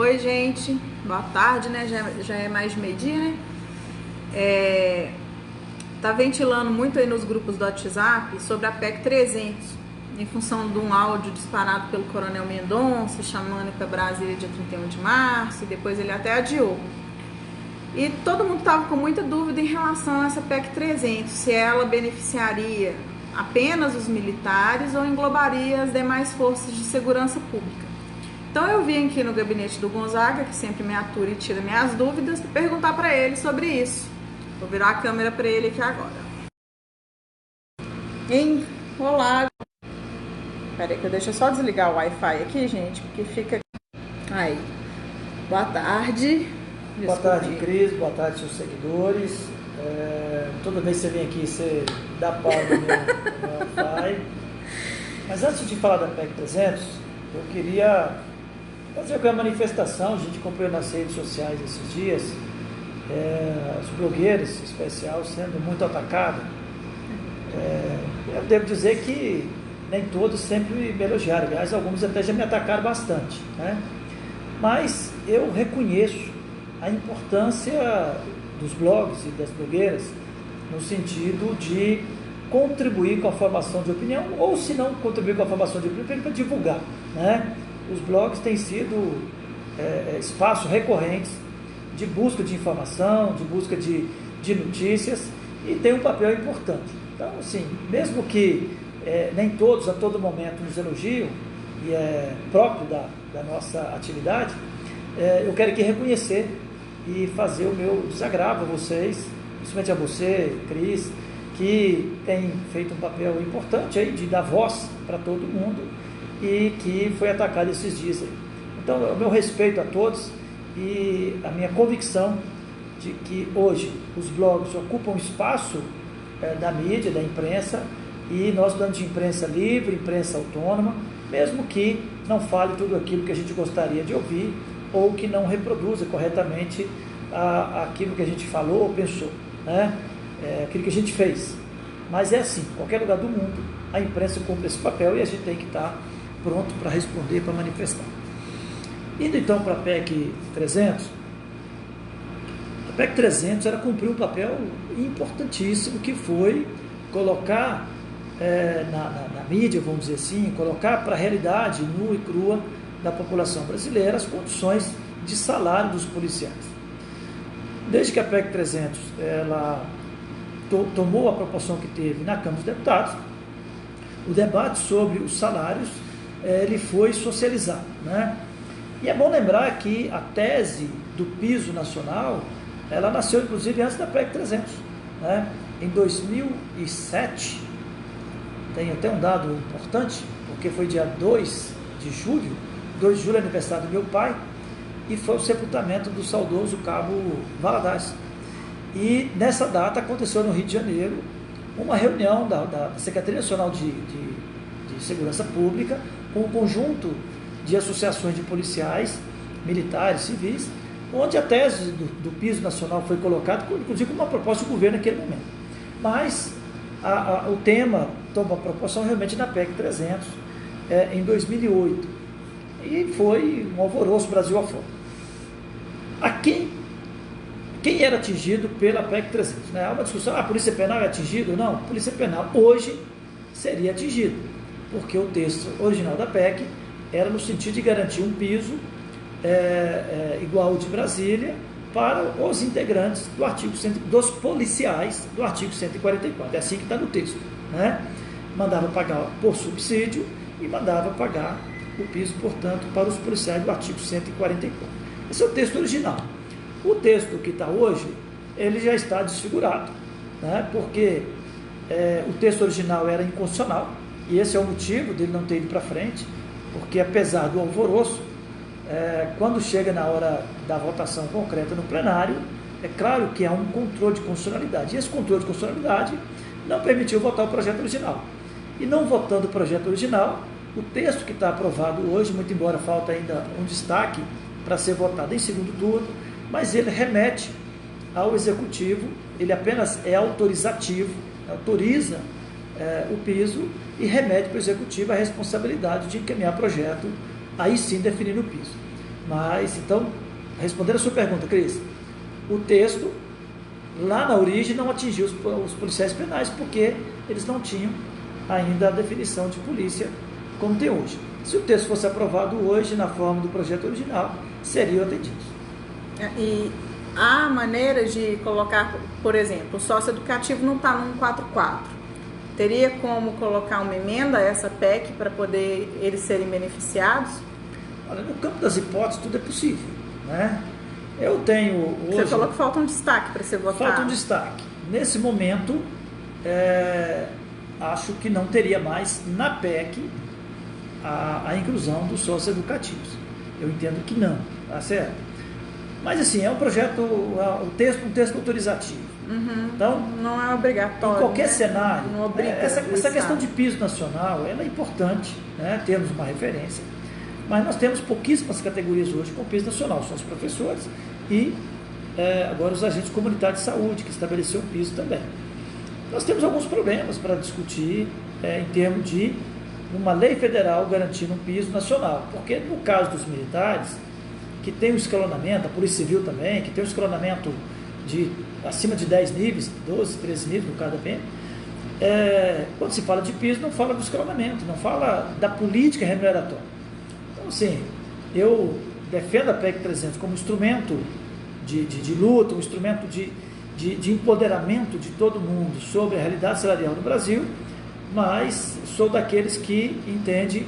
Oi, gente, boa tarde, né? Já é mais de meio-dia, né? Tá ventilando muito aí nos grupos do WhatsApp sobre a PEC 300, em função de um áudio disparado pelo Coronel Mendonça, chamando para Brasília dia 31 de março, e depois ele até adiou. E todo mundo estava com muita dúvida em relação a essa PEC 300, se ela beneficiaria apenas os militares ou englobaria as demais forças de segurança pública. Então eu vim aqui no gabinete do Gonzaga, que sempre me atura e tira minhas dúvidas, perguntar para ele sobre isso. Vou virar a câmera para ele aqui agora. Olá. Peraí que eu só desligar o Wi-Fi aqui, gente, porque fica... Aí. Boa tarde. Boa tarde, Cris. Boa tarde, seus seguidores. Toda vez que você vem aqui, você dá pau no meu Wi-Fi. Mas antes de falar da PEC 300, eu queria fazer uma manifestação. A gente acompanhou nas redes sociais esses dias, os blogueiros, em especial, sendo muito atacados. Eu devo dizer que nem todos sempre me elogiaram. Aliás, alguns até já me atacaram bastante, né? Mas eu reconheço a importância dos blogs e das blogueiras no sentido de contribuir com a formação de opinião, ou se não contribuir com a formação de opinião, para divulgar, né? Os blogs têm sido espaços recorrentes de busca de informação, de busca de notícias, e tem um papel importante. Então, assim, mesmo que nem todos a todo momento nos elogiam, e é próprio da nossa atividade, eu quero aqui reconhecer e fazer o meu desagravo a vocês, principalmente a você, Cris, que tem feito um papel importante aí de dar voz para todo mundo e que foi atacado esses dias aí. Então, o meu respeito a todos e a minha convicção de que hoje os blogs ocupam espaço da mídia, da imprensa, e nós damos de imprensa livre, imprensa autônoma, mesmo que não fale tudo aquilo que a gente gostaria de ouvir, ou que não reproduza corretamente aquilo que a gente falou ou pensou, né? Aquilo que a gente fez. Mas é assim, em qualquer lugar do mundo, a imprensa cumpre esse papel e a gente tem que estar pronto para responder, para manifestar. Indo então para a PEC 300, a PEC 300 era cumprir um papel importantíssimo, que foi colocar na mídia, vamos dizer assim, colocar para a realidade nua e crua da população brasileira as condições de salário dos policiais. Desde que a PEC 300 ela tomou a proporção que teve na Câmara dos Deputados, o debate sobre os salários ele foi socializado, né? E é bom lembrar que a tese do piso nacional ela nasceu inclusive antes da PEC 300, né? Em 2007, tem até um dado importante, porque foi dia 2 de julho é aniversário do meu pai, e foi o sepultamento do saudoso Cabo Valadares. E nessa data aconteceu no Rio de Janeiro uma reunião da Secretaria Nacional de Segurança Pública com um conjunto de associações de policiais, militares, civis, onde a tese do piso nacional foi colocada, inclusive como uma proposta do governo naquele momento. Mas o tema tomou a proporção realmente na PEC 300 em 2008, e foi um alvoroço Brasil afora. Quem era atingido pela PEC 300? Né? Há uma discussão, a Polícia Penal é atingido? Não, a Polícia Penal hoje seria atingido, porque o texto original da PEC era no sentido de garantir um piso igual ao de Brasília para os integrantes do artigo dos policiais do artigo 144. É assim que está no texto, né? Mandava pagar por subsídio e mandava pagar o piso, portanto, para os policiais do artigo 144. Esse é o texto original. O texto que está hoje, ele já está desfigurado, né? Porque o texto original era inconstitucional, e esse é o motivo dele não ter ido para frente, porque apesar do alvoroço, quando chega na hora da votação concreta no plenário, é claro que há um controle de constitucionalidade, e esse controle de constitucionalidade não permitiu votar o projeto original. E não votando o projeto original, o texto que está aprovado hoje, muito embora falta ainda um destaque para ser votado em segundo turno, mas ele remete ao Executivo, ele apenas é autorizativo, autoriza o piso e remete para o Executivo a responsabilidade de encaminhar projeto, aí sim definindo o piso. Mas, então, respondendo a sua pergunta, Cris, o texto, lá na origem, não atingiu os policiais penais, porque eles não tinham ainda a definição de polícia como tem hoje. Se o texto fosse aprovado hoje, na forma do projeto original, seriam atendidos. E há maneiras de colocar, por exemplo, o sócio educativo não está no 144. Teria como colocar uma emenda a essa PEC para poder eles serem beneficiados? Olha, no campo das hipóteses, tudo é possível, né? Eu tenho hoje... Você falou que falta um destaque para ser votado. Falta um destaque. Nesse momento, acho que não teria mais na PEC a inclusão dos socioeducativos. Eu entendo que não, tá certo? Mas assim, é um projeto, um texto autorizativo. Então, não é obrigatório. Em qualquer né? cenário, não obriga essa questão de piso nacional, ela é importante, né? Termos uma referência. Mas nós temos pouquíssimas categorias hoje com piso nacional, são os professores e agora os agentes comunitários de saúde, que estabeleceu o piso também. Nós temos alguns problemas para discutir em termos de uma lei federal garantindo um piso nacional, porque no caso dos militares, que tem um escalonamento, a Polícia Civil também, que tem um escalonamento de acima de 10 níveis, 12, 13 níveis no caso da PM, quando se fala de piso, não fala do escalonamento, não fala da política remuneratória. Então, assim, eu defendo a PEC 300 como instrumento de luta, um instrumento de empoderamento de todo mundo sobre a realidade salarial no Brasil, mas sou daqueles que entendem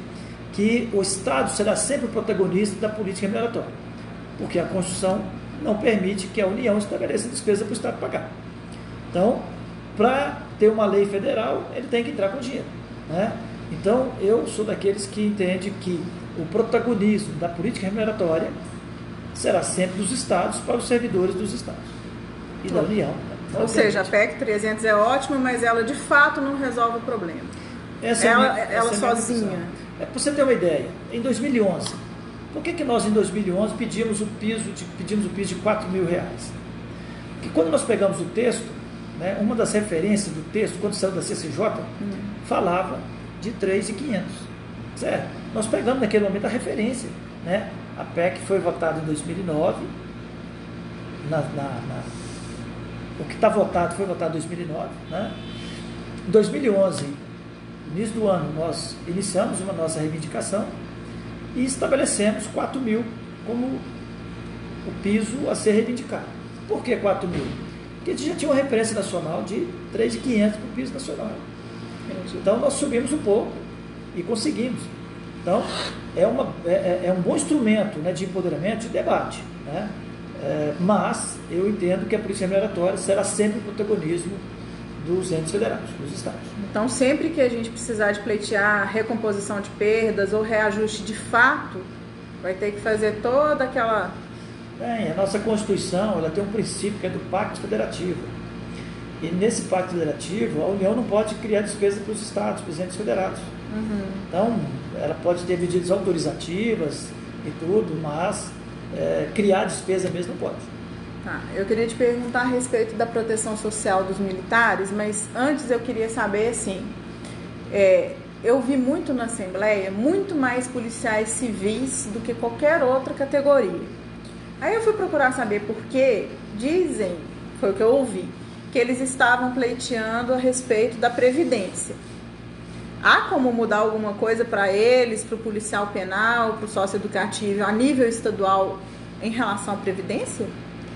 que o Estado será sempre o protagonista da política remuneratória, porque a Constituição não permite que a União estabeleça despesa para o Estado pagar. Então, para ter uma lei federal, ele tem que entrar com dinheiro, né? Então, eu sou daqueles que entendem que o protagonismo da política remuneratória será sempre dos Estados para os servidores dos Estados e da União. Ou seja, a PEC 300 é ótima, mas ela de fato não resolve o problema. Ela sozinha. Para você ter uma ideia, em 2011, por que nós em 2011 pedimos o piso de R$4.000? Porque quando nós pegamos o texto, né, uma das referências do texto, quando saiu da CCJ, falava de 3.500, certo? Nós pegamos naquele momento a referência, né? A PEC foi votada em 2009, o que está votado foi votado em 2009, né? Em 2011, no início do ano, nós iniciamos uma nossa reivindicação e estabelecemos 4.000 como o piso a ser reivindicado. Por que 4.000? Porque a gente já tinha uma referência nacional de 3.500 para o piso nacional. Então nós subimos um pouco e conseguimos. Então é um bom instrumento, né, de empoderamento, de debate, né? Mas eu entendo que a polícia remuneratória será sempre o protagonismo dos entes federados, dos estados. Então, sempre que a gente precisar de pleitear recomposição de perdas ou reajuste de fato, vai ter que fazer toda aquela... A nossa Constituição, ela tem um princípio que é do Pacto Federativo. E nesse Pacto Federativo, a União não pode criar despesas para os estados, para os entes federados. Então, ela pode ter medidas autorizativas e tudo, mas criar despesa mesmo não pode. Tá, eu queria te perguntar a respeito da proteção social dos militares, mas antes eu queria saber, assim, eu vi muito na Assembleia, muito mais policiais civis do que qualquer outra categoria. Aí eu fui procurar saber por quê. Dizem, foi o que eu ouvi, que eles estavam pleiteando a respeito da Previdência. Há como mudar alguma coisa para eles, para o policial penal, para o socioeducativo, a nível estadual, em relação à Previdência?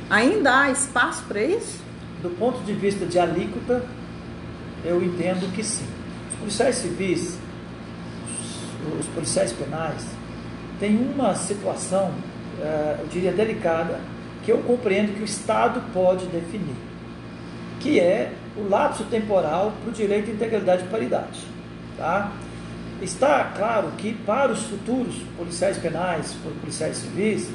Ainda há espaço para isso? Do ponto de vista de alíquota, eu entendo que sim. Os policiais civis, os policiais penais, têm uma situação, eu diria, delicada, que eu compreendo que o Estado pode definir, que é o lapso temporal para o direito à integridade e paridade. Tá? Está claro que para os futuros policiais penais, policiais civis,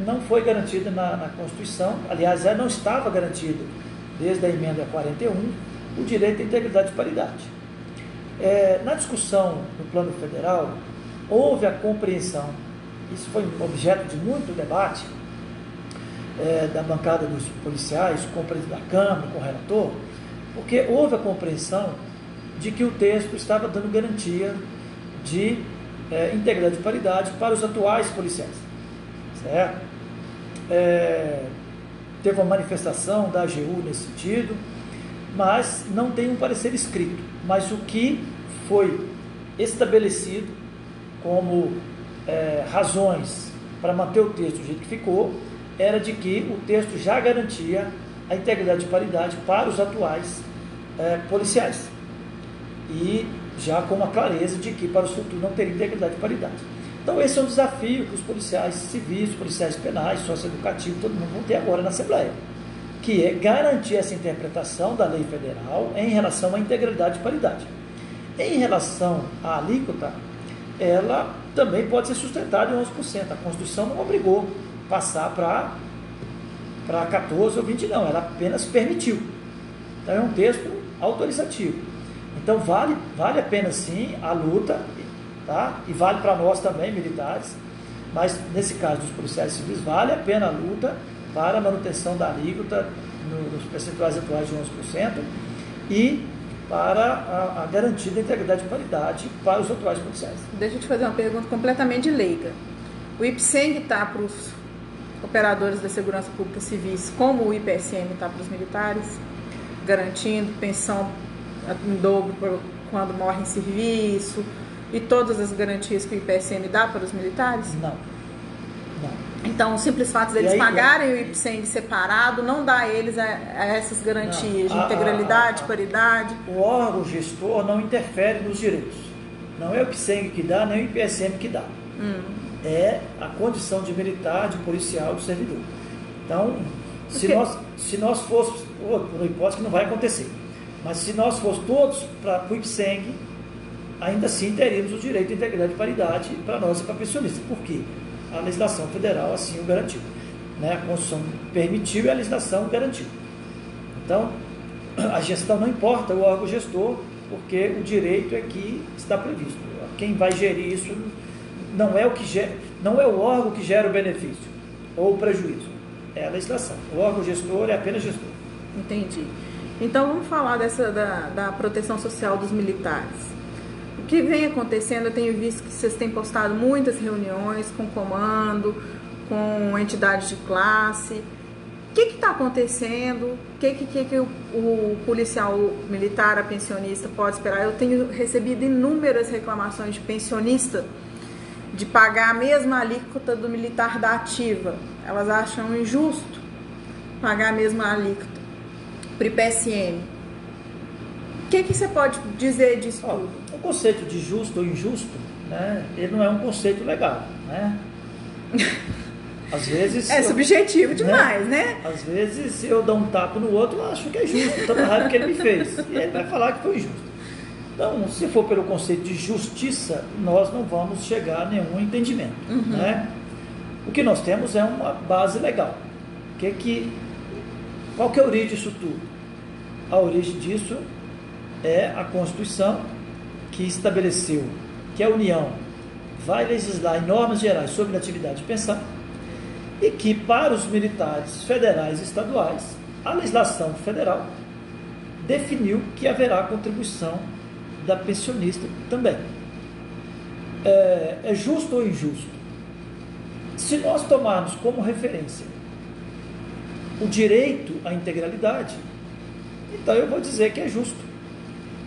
não foi garantida na Constituição, aliás, não estava garantido desde a emenda 41, o direito à integridade e paridade. Na discussão no plano federal, houve a compreensão, isso foi objeto de muito debate da bancada dos policiais, com o presidente da Câmara, com o relator, porque houve a compreensão de que o texto estava dando garantia de integridade e paridade para os atuais policiais. certo? Teve uma manifestação da AGU nesse sentido, mas não tem um parecer escrito. Mas o que foi estabelecido como razões para manter o texto do jeito que ficou, era de que o texto já garantia a integridade e paridade para os atuais policiais. E já com uma clareza de que para os futuros não teria integridade e paridade. Então esse é um desafio que os policiais civis, policiais penais, socioeducativos, todo mundo vão ter agora na Assembleia, que é garantir essa interpretação da lei federal em relação à integralidade e paridade. Em relação à alíquota, ela também pode ser sustentada em 11%. A Constituição não obrigou passar para 14 ou 20, não, ela apenas permitiu. Então é um texto autorizativo. Então vale a pena sim a luta, tá? E vale para nós também, militares, mas nesse caso dos policiais civis, vale a pena a luta para a manutenção da alíquota nos percentuais atuais de 11% e para a garantia da integridade e paridade para os atuais policiais. Deixa eu te fazer uma pergunta completamente leiga. O IPSENG está para os operadores da segurança pública civis, como o IPSM está para os militares, garantindo pensão em dobro quando morre em serviço e todas as garantias que o IPSM dá para os militares? Não. Então, o simples fato deles pagarem o IPSENG separado não dá a eles essas garantias de integralidade, paridade? O órgão gestor não interfere nos direitos. Não é o IPSENG que dá, nem o IPSM que dá. É a condição de militar, de policial, de servidor. Então, se nós fôssemos, por hipótese que não vai acontecer, mas se nós fôssemos todos para o IPSENG, ainda assim teríamos o direito de integridade e paridade para nós e para pensionistas. Por quê? A legislação federal assim o garantiu. Né? A Constituição permitiu e a legislação garantiu. Então, a gestão não importa, o órgão gestor, porque o direito é que está previsto. Quem vai gerir isso não é o órgão que gera o benefício ou o prejuízo, é a legislação. O órgão gestor é apenas gestor. Entendi. Então, vamos falar da proteção social dos militares. O que vem acontecendo, eu tenho visto que vocês têm postado muitas reuniões com comando, com entidades de classe. O que está acontecendo? O que o policial militar, a pensionista pode esperar? Eu tenho recebido inúmeras reclamações de pensionista de pagar a mesma alíquota do militar da ativa. Elas acham injusto pagar a mesma alíquota para o IPSM. O que você pode dizer disso tudo? O conceito de justo ou injusto, né, ele não é um conceito legal, né? Às vezes... subjetivo demais, né? Às vezes eu dou um tapa no outro, eu acho que é justo, tanta raiva que ele me fez. E ele vai falar que foi injusto. Então, se for pelo conceito de justiça, nós não vamos chegar a nenhum entendimento, né? O que nós temos é uma base legal. Qual que é a origem disso tudo? A origem disso é a Constituição, que estabeleceu que a União vai legislar em normas gerais sobre atividade de pensão e que para os militares federais e estaduais, a legislação federal definiu que haverá contribuição da pensionista também. É justo ou injusto? Se nós tomarmos como referência o direito à integralidade, então eu vou dizer que é justo,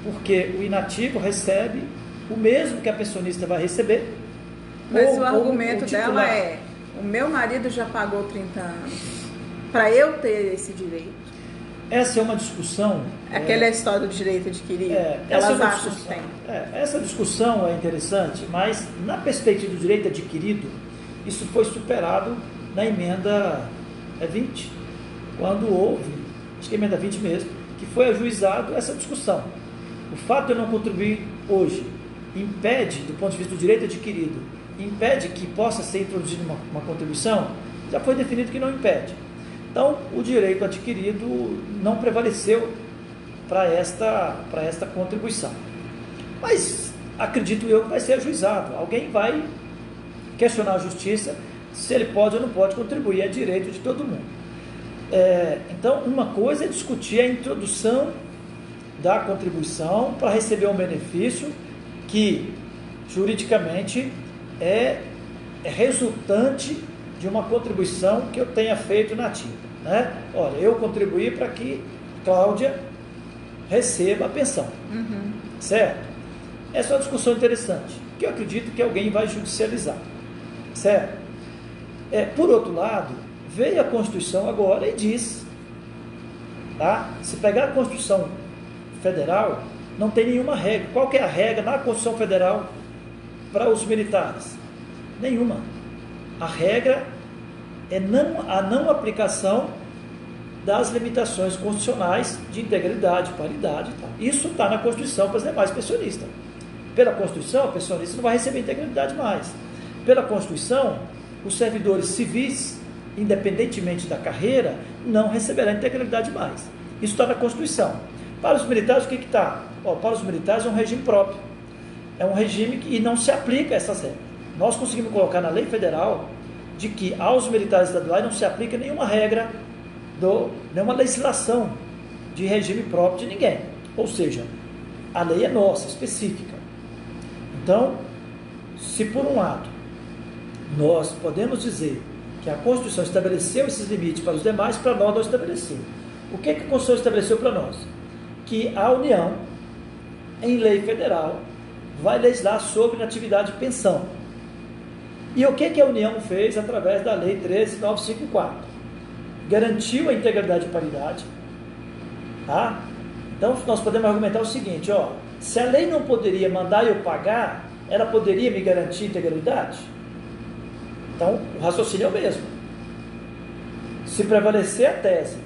porque o inativo recebe o mesmo que a pensionista vai receber. Mas o argumento dela é: o meu marido já pagou 30 anos para eu ter esse direito. Essa é uma discussão... Aquela história do direito adquirido, elas acham que tem. Essa discussão é interessante, mas na perspectiva do direito adquirido, isso foi superado na emenda 20, quando houve, acho que a emenda 20 mesmo, que foi ajuizado essa discussão. O fato de eu não contribuir hoje impede, do ponto de vista do direito adquirido, impede que possa ser introduzida uma contribuição? Já foi definido que não impede. Então, o direito adquirido não prevaleceu para esta contribuição. Mas acredito eu que vai ser ajuizado. Alguém vai questionar a justiça se ele pode ou não pode contribuir. É direito de todo mundo. Então, uma coisa é discutir a introdução da contribuição para receber um benefício que juridicamente é resultante de de uma contribuição que eu tenha feito na ativa, né? Olha, eu contribuí para que Cláudia receba a pensão, certo? Essa é uma discussão interessante, que eu acredito que alguém vai judicializar, certo? Por outro lado, veio a Constituição agora e diz, tá? Se pegar a Constituição Federal, não tem nenhuma regra. Qual que é a regra na Constituição Federal para os militares? Nenhuma. A regra é a não aplicação das limitações constitucionais de integridade, paridade e tal. Isso está na Constituição para os demais pensionistas. Pela Constituição, o pensionista não vai receber integridade mais. Pela Constituição, os servidores civis, independentemente da carreira, não receberão integridade mais. Isso está na Constituição. Para os militares, o que está? Para os militares é um regime próprio. É um regime que não se aplica a essas regras. Nós conseguimos colocar na lei federal de que aos militares estaduais não se aplica nenhuma regra, nenhuma legislação de regime próprio de ninguém. Ou seja, a lei é nossa, específica. Então, se por um lado nós podemos dizer que a Constituição estabeleceu esses limites para os demais, para nós não estabeleceu. O que a Constituição estabeleceu para nós? Que a União, em lei federal, vai legislar sobre atividade de pensão. E o que a União fez através da Lei 13.954? Garantiu a integridade e paridade. Tá? Então, nós podemos argumentar o seguinte, se a lei não poderia mandar eu pagar, ela poderia me garantir integridade? Então, o raciocínio é o mesmo. Se prevalecer a tese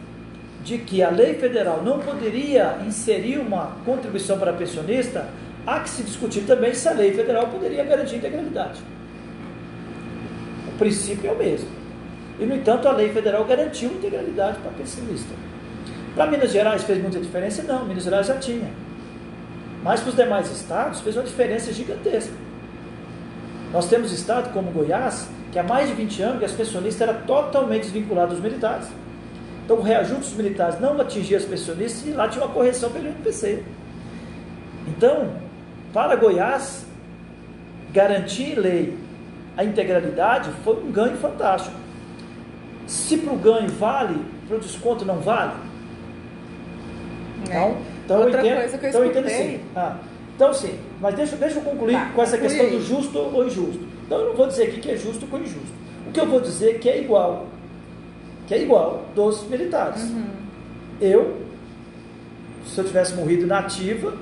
de que a lei federal não poderia inserir uma contribuição para pensionista, há que se discutir também se a lei federal poderia garantir integridade. O princípio é o mesmo. E, no entanto, a lei federal garantiu integralidade para pensionista. Para Minas Gerais fez muita diferença? Não, Minas Gerais já tinha. Mas para os demais estados fez uma diferença gigantesca. Nós temos estado como Goiás, que há mais de 20 anos as pensionistas eram totalmente desvinculadas dos militares. Então o reajuste dos militares não atingia as pensionistas e lá tinha uma correção pelo INPC. Então, para Goiás, garantir em lei a integralidade foi um ganho fantástico. Se para o ganho vale, para o desconto não vale? Então outra eu entendo, coisa que eu então escutei... sim. Então sim, mas deixa eu concluir com essa questão do justo ou injusto. Então eu não vou dizer aqui que é justo ou injusto. O que eu vou dizer é que é igual dos militares. Se eu tivesse morrido na ativa,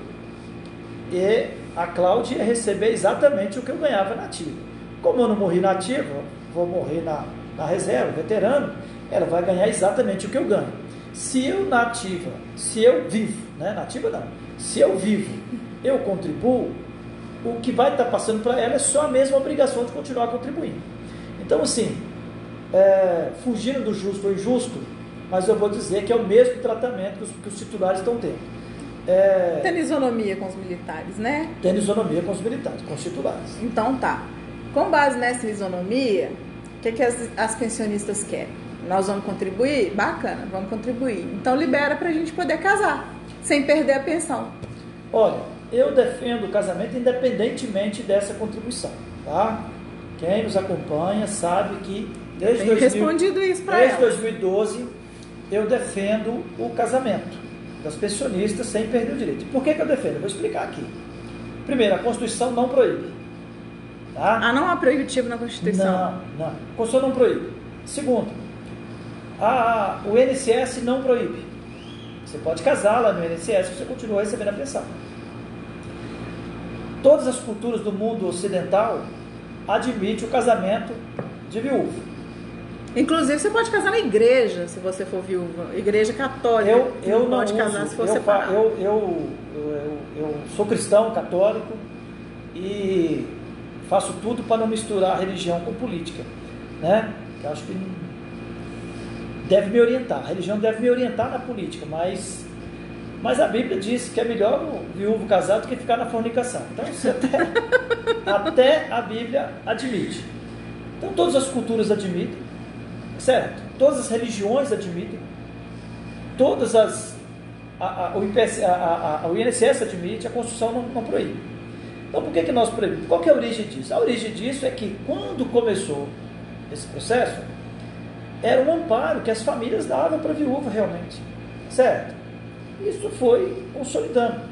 e a Cláudia ia receber exatamente o que eu ganhava na ativa. Como eu não morri na ativa, vou morrer na reserva, veterano, ela vai ganhar exatamente o que eu ganho. Se eu na ativa, se eu vivo, né? Na ativa não, se eu vivo, eu contribuo, o que vai estar passando para ela é só a mesma obrigação de continuar contribuindo. Então, assim, fugindo do justo ou injusto, mas eu vou dizer que é o mesmo tratamento que os titulares estão tendo. Tem isonomia com os militares, né? Tem isonomia com os militares, com os titulares. Então tá. Com base nessa isonomia, o que as pensionistas querem? Nós vamos contribuir? Bacana, vamos contribuir. Então libera pra gente poder casar, sem perder a pensão. Olha, eu defendo o casamento independentemente dessa contribuição, tá? Quem nos acompanha sabe que desde 2012 eu defendo o casamento das pensionistas sem perder o direito. Por que eu defendo? Eu vou explicar aqui. Primeiro, a Constituição não proíbe. Tá? Não há proibitivo na Constituição? Não. A Constituição não proíbe. Segundo, o INSS não proíbe. Você pode casar lá no INSS e você continua recebendo a pensão. Todas as culturas do mundo ocidental admitem o casamento de viúva. Inclusive, você pode casar na igreja, se você for viúva. Igreja católica. Eu não pode casar se for separado. Eu sou cristão, católico, e faço tudo para não misturar religião com política, né? Eu acho que deve me orientar. A religião deve me orientar na política, mas a Bíblia diz que é melhor o viúvo casado do que ficar na fornicação. Então, isso até a Bíblia admite. Então, todas as culturas admitem, certo? Todas as religiões admitem, o INSS admite, a Constituição não proíbe. Então, por que nós proibimos? Qual que é a origem disso? A origem disso é que quando começou esse processo, era um amparo que as famílias davam para a viúva realmente, certo? Isso foi consolidando.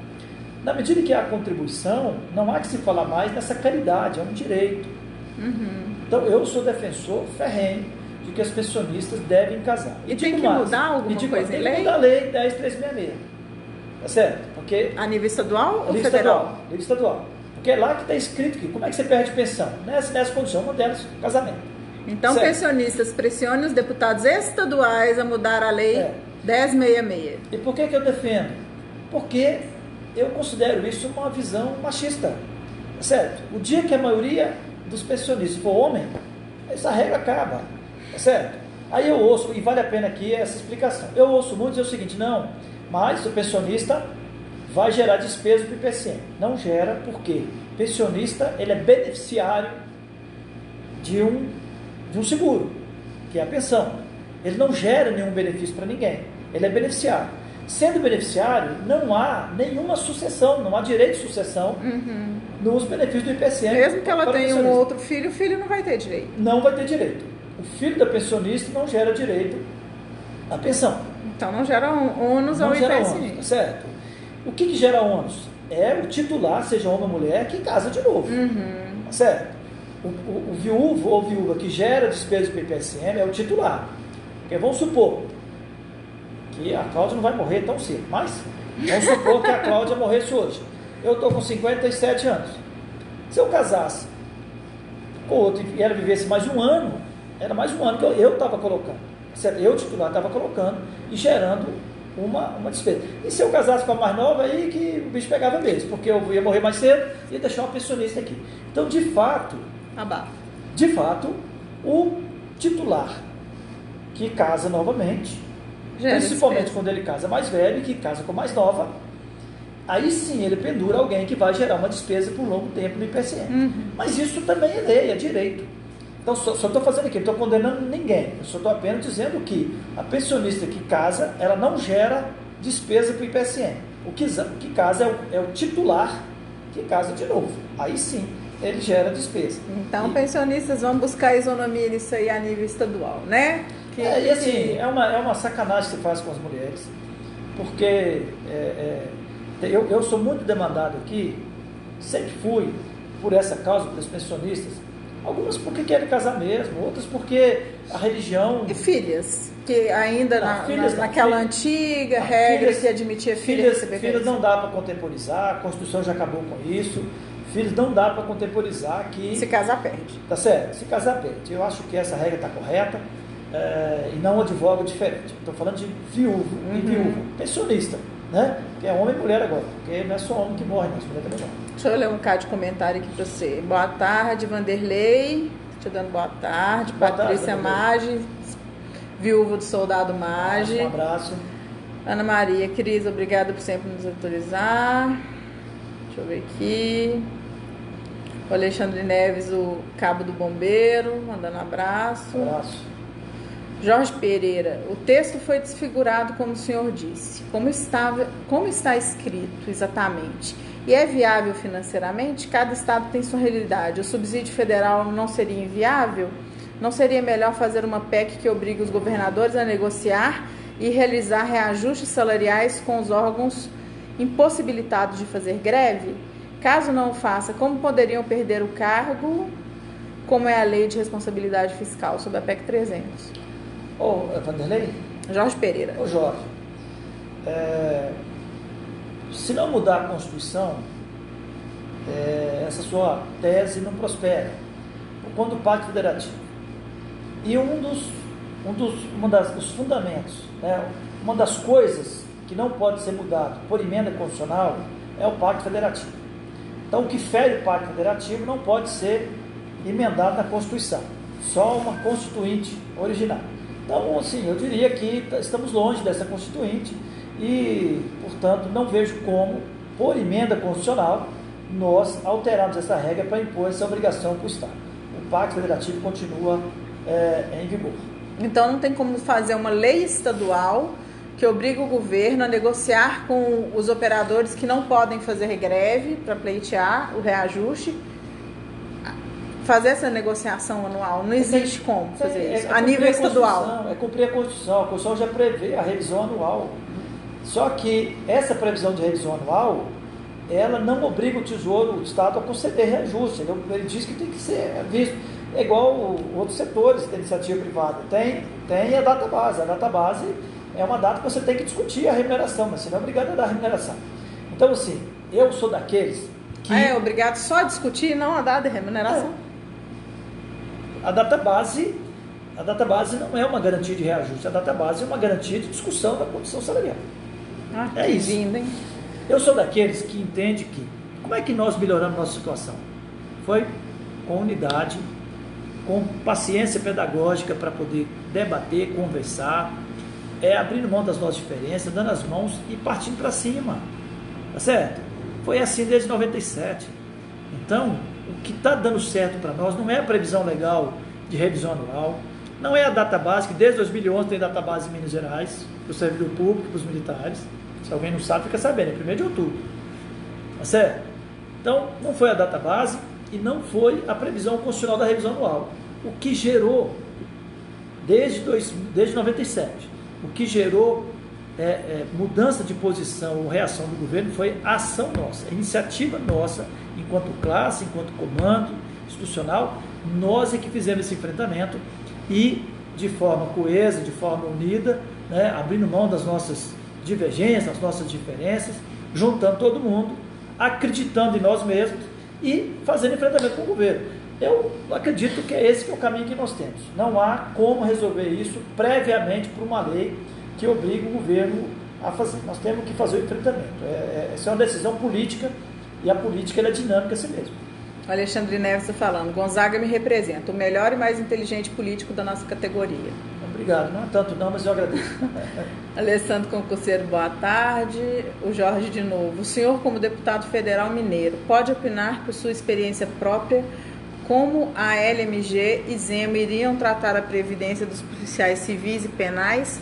Na medida que há contribuição, não há que se falar mais nessa caridade, é um direito. Então eu sou defensor ferrenho de que as pensionistas devem casar. E tem que mudar alguma coisa em lei? Tem que mudar a lei 10.366, tá certo? Porque a nível estadual ou nível federal? Nível estadual. Porque é lá que está escrito que como é que você perde pensão? Nessa condição, uma delas, casamento. Então, certo? Pensionistas pressionem os deputados estaduais a mudar a lei 1066. E por que eu defendo? Porque eu considero isso uma visão machista, certo? O dia que a maioria dos pensionistas for homem, essa regra acaba, certo? Aí eu ouço, e vale a pena aqui essa explicação, eu ouço muito dizer o seguinte, não, mas o pensionista vai gerar despesa para o IPCM. Não gera, porque o pensionista ele é beneficiário de um seguro, que é a pensão. Ele não gera nenhum benefício para ninguém, ele é beneficiário. Sendo beneficiário, não há nenhuma sucessão, não há direito de sucessão nos benefícios do IPCM. Mesmo que ela tenha um outro filho, o filho não vai ter direito. Não vai ter direito. O filho da pensionista não gera direito à pensão. Então não gera ônus ao IPCM. Ônus, certo? O que gera ônus? É o titular, seja homem ou mulher, que casa de novo. Certo? O viúvo ou viúva que gera despesa para o IPSM é o titular. Porque vamos supor que a Cláudia não vai morrer tão cedo, mas vamos supor que a Cláudia morresse hoje. Eu estou com 57 anos. Se eu casasse com outro e ela vivesse mais um ano, era mais um ano que eu estava colocando. Certo? Eu, titular, estava colocando e gerando uma despesa. E se eu casasse com a mais nova, aí que o bicho pegava mesmo, porque eu ia morrer mais cedo e ia deixar uma pensionista aqui. Então, de fato, o titular que casa novamente, principalmente quando ele casa mais velho e que casa com mais nova, aí sim ele pendura alguém que vai gerar uma despesa por um longo tempo no IPCM. Mas isso também é lei, é direito. Então só estou fazendo aqui, não estou condenando ninguém, eu só estou apenas dizendo que a pensionista que casa, ela não gera despesa para o IPSM. O que casa é o titular que casa de novo. Aí sim, ele gera despesa. Então, pensionistas vão buscar isonomia nisso aí a nível estadual, né? E assim, é uma sacanagem que se faz com as mulheres, porque eu sou muito demandado aqui, sempre fui por essa causa, pelos pensionistas, algumas porque querem casar mesmo, outras porque a religião... E filhas? Que ainda naquela antiga regra que admitia filhas não dá para contemporizar, a Constituição já acabou com isso. Filhos não dá para contemporizar que... Se casar perde. Tá certo, se casar perde. Eu acho que essa regra está correta e não advogo diferente. Estou falando de viúvo e viúva, pensionista, né? Que é homem e mulher agora, porque não é só homem que morre, mas mulher também não. Deixa eu ler um bocado de comentário aqui para você. Boa tarde, Vanderlei. Te dando boa tarde. Patrícia Maggi, viúva do soldado Maggi. Um abraço. Ana Maria, Cris, obrigada por sempre nos autorizar. Deixa eu ver aqui. O Alexandre Neves, o cabo do bombeiro, mandando abraço. Abraço. Jorge Pereira, o texto foi desfigurado como o senhor disse. Como está escrito exatamente? E é viável financeiramente? Cada estado tem sua realidade. O subsídio federal não seria inviável? Não seria melhor fazer uma PEC que obrigue os governadores a negociar e realizar reajustes salariais com os órgãos impossibilitados de fazer greve? Caso não o faça, como poderiam perder o cargo, como é a lei de responsabilidade fiscal sobre a PEC 300? Vanderlei? Jorge Pereira. Jorge, se não mudar a Constituição, essa sua tese não prospera. Quando o Pacto Federativo. E um dos fundamentos, né, uma das coisas que não pode ser mudado por emenda constitucional é o Pacto Federativo. Então, o que fere o Pacto Federativo não pode ser emendado na Constituição, só uma Constituinte original. Então, assim, eu diria que estamos longe dessa Constituinte e, portanto, não vejo como, por emenda constitucional, nós alterarmos essa regra para impor essa obrigação para o Estado. O Pacto Federativo continua em vigor. Então, não tem como fazer uma lei estadual que obriga o governo a negociar com os operadores que não podem fazer greve para pleitear o reajuste, fazer essa negociação anual? Não existe como fazer isso, a nível cumprir estadual. É cumprir a Constituição já prevê a revisão anual. Só que essa previsão de revisão anual, ela não obriga o Tesouro, o Estado, a conceder reajuste. Ele diz que tem que ser visto. É igual outros setores da iniciativa privada. Tem a data base. A data base é uma data que você tem que discutir a remuneração, mas você não é obrigado a dar a remuneração. Então, assim, eu sou daqueles que... É obrigado só a discutir e não a dar de remuneração? A data base não é uma garantia de reajuste. A data base é uma garantia de discussão da condição salarial. É isso. Lindo, hein? Eu sou daqueles que entende que... Como é que nós melhoramos nossa situação? Foi com unidade, com paciência pedagógica para poder debater, conversar, abrindo mão das nossas diferenças, dando as mãos e partindo para cima. Tá certo? Foi assim desde 97. Então, o que está dando certo para nós não é a previsão legal de revisão anual, não é a data base, que desde 2011 tem data base em Minas Gerais, para o servidor público, para os militares. Se alguém não sabe, fica sabendo, é 1º de outubro. Tá certo? Então, não foi a data base e não foi a previsão constitucional da revisão anual. O que gerou, desde 97, o que gerou mudança de posição ou reação do governo foi a ação nossa, a iniciativa nossa, enquanto classe, enquanto comando institucional, nós é que fizemos esse enfrentamento e de forma coesa, de forma unida, né, abrindo mão das nossas divergências, das nossas diferenças, juntando todo mundo, acreditando em nós mesmos e fazendo enfrentamento com o governo. Eu acredito que é esse que é o caminho que nós temos. Não há como resolver isso previamente por uma lei que obriga o governo a fazer. Nós temos que fazer o enfrentamento. Essa é uma decisão política e a política ela é dinâmica assim mesmo. Alexandre Neves está falando, Gonzaga me representa, o melhor e mais inteligente político da nossa categoria. Obrigado, não é tanto não, mas eu agradeço. Alessandro Concurseiro, boa tarde. O Jorge de novo, o senhor como deputado federal mineiro, pode opinar por sua experiência própria como a LMG e Zema iriam tratar a previdência dos policiais civis e penais?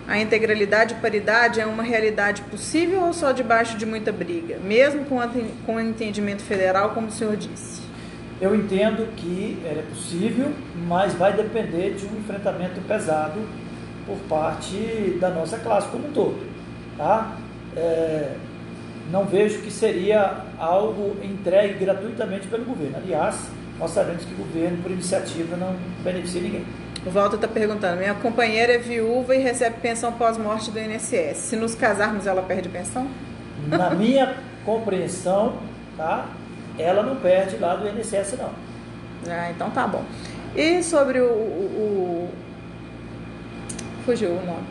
A integralidade e paridade é uma realidade possível ou só debaixo de muita briga, mesmo com o entendimento federal, como o senhor disse? Eu entendo que é possível, mas vai depender de um enfrentamento pesado por parte da nossa classe como um todo. Tá? Não vejo que seria algo entregue gratuitamente pelo governo. Aliás, nós sabemos que o governo, por iniciativa, não beneficia ninguém. O Walter está perguntando, minha companheira é viúva e recebe pensão pós-morte do INSS. Se nos casarmos, ela perde pensão? Na minha compreensão, tá? Ela não perde lá do INSS, não. Então tá bom. E sobre fugiu o nome.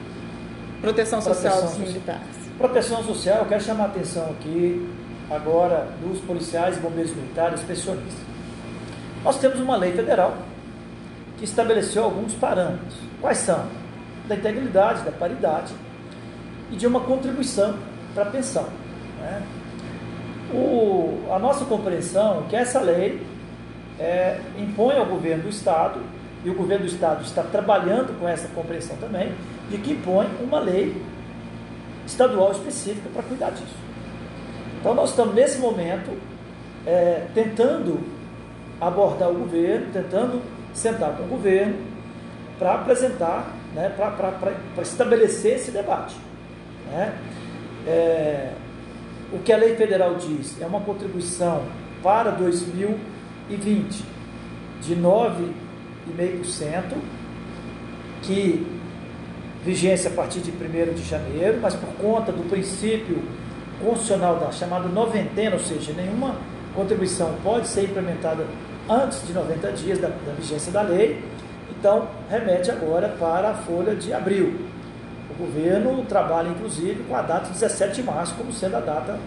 Proteção Social dos Militares. Proteção Social, eu quero chamar a atenção aqui, agora, dos policiais, bombeiros militares, pensionistas. Nós temos uma lei federal que estabeleceu alguns parâmetros. Quais são? Da integridade, da paridade e de uma contribuição para a pensão. Né? A nossa compreensão é que essa lei impõe ao governo do Estado, e o governo do Estado está trabalhando com essa compreensão também, de que impõe uma lei estadual específica para cuidar disso. Então nós estamos nesse momento tentando abordar o governo, tentando sentar com o governo para apresentar, né, para estabelecer esse debate. Né? O que a lei federal diz é uma contribuição para 2020 de 9,5%, que vigência a partir de 1º de janeiro, mas por conta do princípio constitucional da chamada noventena, ou seja, nenhuma contribuição pode ser implementada antes de 90 dias da vigência da lei, então remete agora para a folha de abril. O governo trabalha, inclusive, com a data de 17 de março, como sendo a data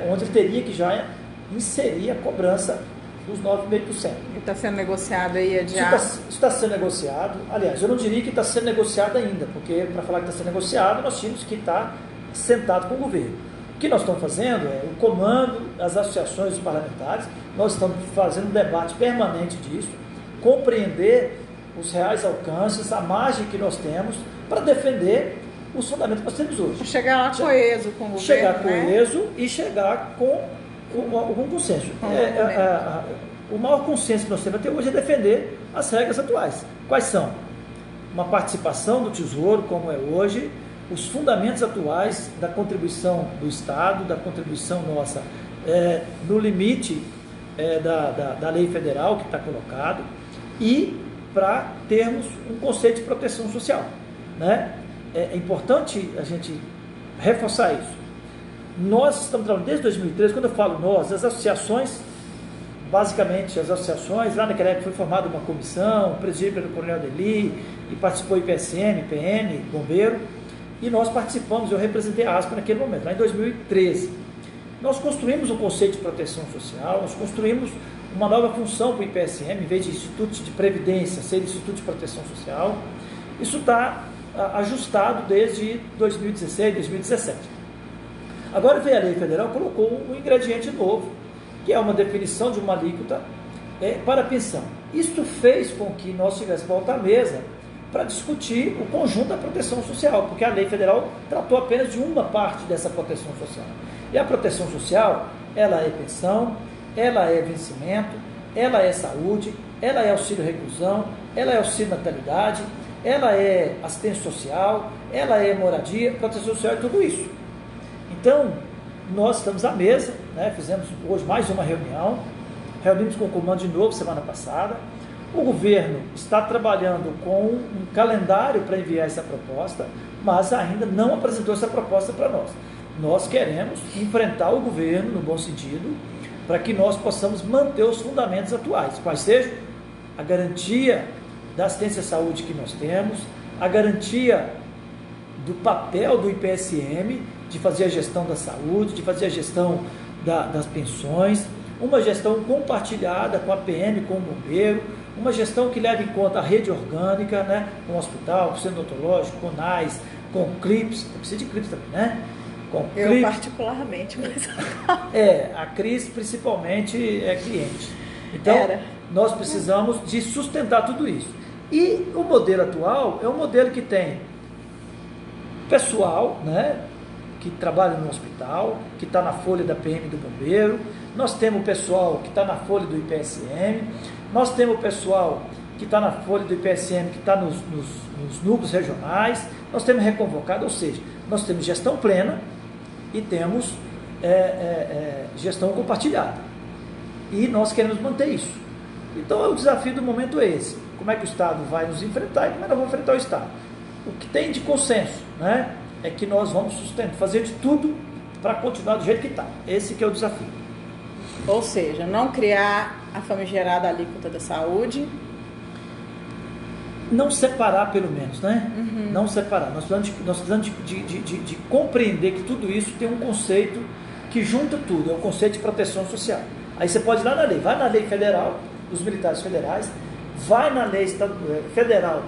onde ele teria que já inserir a cobrança dos 9,5%. E está sendo negociado aí, adiado? Isso está sendo negociado. Aliás, eu não diria que está sendo negociado ainda, porque para falar que está sendo negociado, nós tínhamos que estar sentado com o governo. O que nós estamos fazendo é o comando das associações dos parlamentares, nós estamos fazendo um debate permanente disso, compreender os reais alcances, a margem que nós temos para defender os fundamentos que nós temos hoje. Chegar lá coeso com o governo, chegar coeso, né? E chegar com algum consenso. o maior consenso que nós temos até hoje é defender as regras atuais. Quais são? Uma participação do Tesouro, como é hoje, os fundamentos atuais da contribuição do Estado, da contribuição nossa, no limite da lei federal que está colocado, e para termos um conceito de proteção social, né? É importante a gente reforçar isso. Nós estamos trabalhando desde 2013, quando eu falo nós, as associações, basicamente as associações, lá naquela época foi formada uma comissão, presidida pelo Coronel Deli, e participou IPSM, PM, Bombeiro, e nós participamos, eu representei a ASPA naquele momento, lá em 2013. Nós construímos um conceito de proteção social, nós construímos uma nova função para o IPSM, em vez de Instituto de Previdência, ser Instituto de Proteção Social. Isso está ajustado desde 2016, 2017. Agora veio a lei federal, colocou um ingrediente novo, que é uma definição de uma alíquota para a pensão. Isso fez com que nós tivéssemos volta à mesa para discutir o conjunto da proteção social, porque a lei federal tratou apenas de uma parte dessa proteção social. E a proteção social, ela é pensão, ela é vencimento, ela é saúde, ela é auxílio reclusão, ela é auxílio natalidade, ela é assistência social, ela é moradia, proteção social é tudo isso. Então, nós estamos à mesa, né? Fizemos hoje mais uma reunião, reunimos com o comando de novo semana passada. O governo está trabalhando com um calendário para enviar essa proposta, mas ainda não apresentou essa proposta para nós. Nós queremos enfrentar o governo, no bom sentido, para que nós possamos manter os fundamentos atuais, quais sejam a garantia da assistência à saúde que nós temos, a garantia do papel do IPSM, de fazer a gestão da saúde, de fazer a gestão das pensões, uma gestão compartilhada com a PM, com o bombeiro, uma gestão que leve em conta a rede orgânica, né, com o hospital, com o centro odontológico, com o NAIS, com o CLIPS, precisa de CLIPS também, né? Com eu CLIPS, particularmente, mas... a Cris principalmente é cliente. Então, nós precisamos de sustentar tudo isso. E o modelo atual é um modelo que tem pessoal, né, que trabalha no hospital, que está na folha da PM do bombeiro, nós temos o pessoal que está na folha do IPSM, nós temos o pessoal que está na folha do IPSM, que está nos núcleos regionais, nós temos reconvocado, ou seja, nós temos gestão plena e temos gestão compartilhada. E nós queremos manter isso. Então, o desafio do momento é esse. Como é que o Estado vai nos enfrentar e como é que nós vamos enfrentar o Estado? O que tem de consenso, né, é que nós vamos fazer de tudo para continuar do jeito que está. Esse que é o desafio. Ou seja, não criar a famigerada alíquota da saúde. Não separar, pelo menos, né? Uhum. Não separar. Nós precisamos de compreender que tudo isso tem um conceito que junta tudo, é o conceito de proteção social. Aí você pode ir lá na lei, vai na lei federal, dos militares federais, vai na lei federal,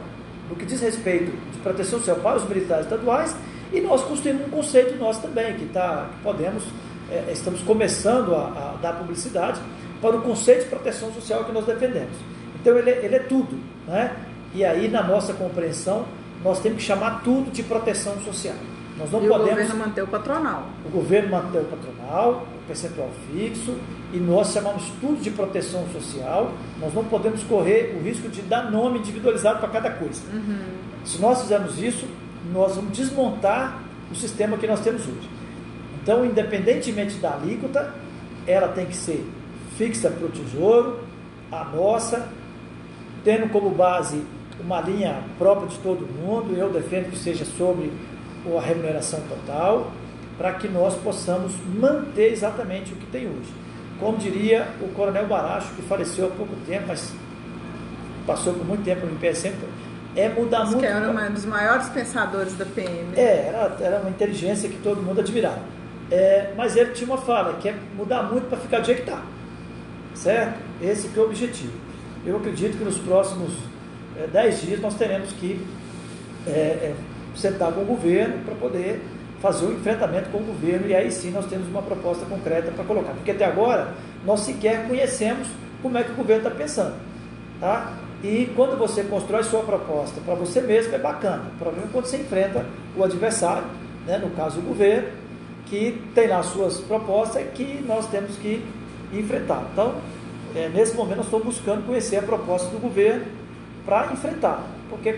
no que diz respeito de proteção social para os militares estaduais, e nós construímos um conceito nosso também, que podemos, estamos começando a dar publicidade para o conceito de proteção social que nós defendemos. Então ele é tudo, né? E aí, na nossa compreensão, nós temos que chamar tudo de proteção social. Nós não podemos... o governo manter o patronal. O governo manter o patronal, o percentual fixo, e nós chamamos tudo de proteção social. Nós não podemos correr o risco de dar nome individualizado para cada coisa. Uhum. Se nós fizermos isso, nós vamos desmontar o sistema que nós temos hoje. Então, independentemente da alíquota, ela tem que ser fixa para o Tesouro, a nossa, tendo como base uma linha própria de todo mundo. Eu defendo que seja sobre a remuneração total, para que nós possamos manter exatamente o que tem hoje. Como diria o Coronel Baracho, que faleceu há pouco tempo, mas passou por muito tempo no IPSM, mudar muito... que era um dos maiores pensadores da PM. Era uma inteligência que todo mundo admirava. Mas ele tinha uma fala, que é mudar muito para ficar do jeito que está. Certo? Esse que é o objetivo. Eu acredito que nos próximos 10 dias nós teremos que sentar com o governo para poder fazer o enfrentamento com o governo, e aí sim nós temos uma proposta concreta para colocar. Porque até agora nós sequer conhecemos como é que o governo está pensando. Tá? E quando você constrói sua proposta para você mesmo, é bacana. O problema é quando você enfrenta o adversário, né, no caso o governo, que tem lá suas propostas que nós temos que enfrentar. Então, nesse momento nós estamos buscando conhecer a proposta do governo para enfrentar, porque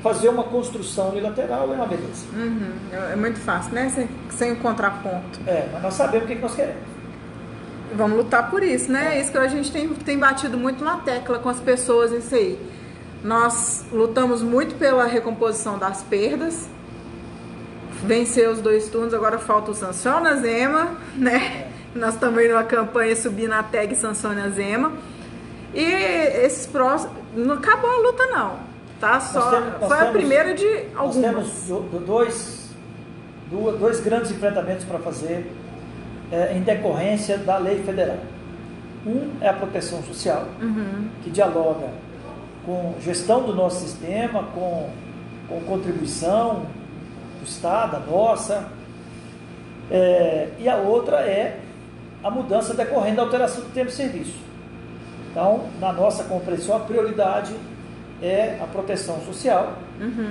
fazer uma construção unilateral é uma beleza. Uhum. É muito fácil, né? Sem o contraponto. Mas nós sabemos o que nós queremos. Vamos lutar por isso, né? É isso que a gente tem batido muito na tecla com as pessoas, isso aí. Nós lutamos muito pela recomposição das perdas, vencer os 2 turnos, agora falta o Sancione a Zema, né? Nós estamos indo numa campanha subir na tag Sancione a Zema. E esses próximos... Não acabou a luta, não. Tá? Foi a primeira de algumas. Nós temos dois grandes enfrentamentos para fazer em decorrência da lei federal. Um é a proteção social, que dialoga com gestão do nosso sistema, com contribuição do Estado, a nossa. E a outra é a mudança decorrente da alteração do tempo de serviço. Então, na nossa compreensão, a prioridade é a proteção social,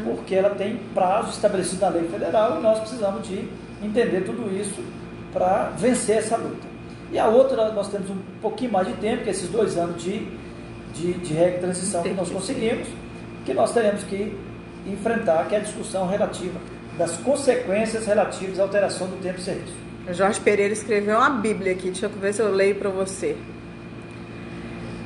porque ela tem prazo estabelecido na lei federal e nós precisamos de entender tudo isso para vencer essa luta. E a outra, nós temos um pouquinho mais de tempo, que é esses 2 anos de regra de transição que nós conseguimos, que nós teremos que enfrentar, que é a discussão relativa das consequências relativas à alteração do tempo de serviço. O Jorge Pereira escreveu uma bíblia aqui, deixa eu ver se eu leio para você.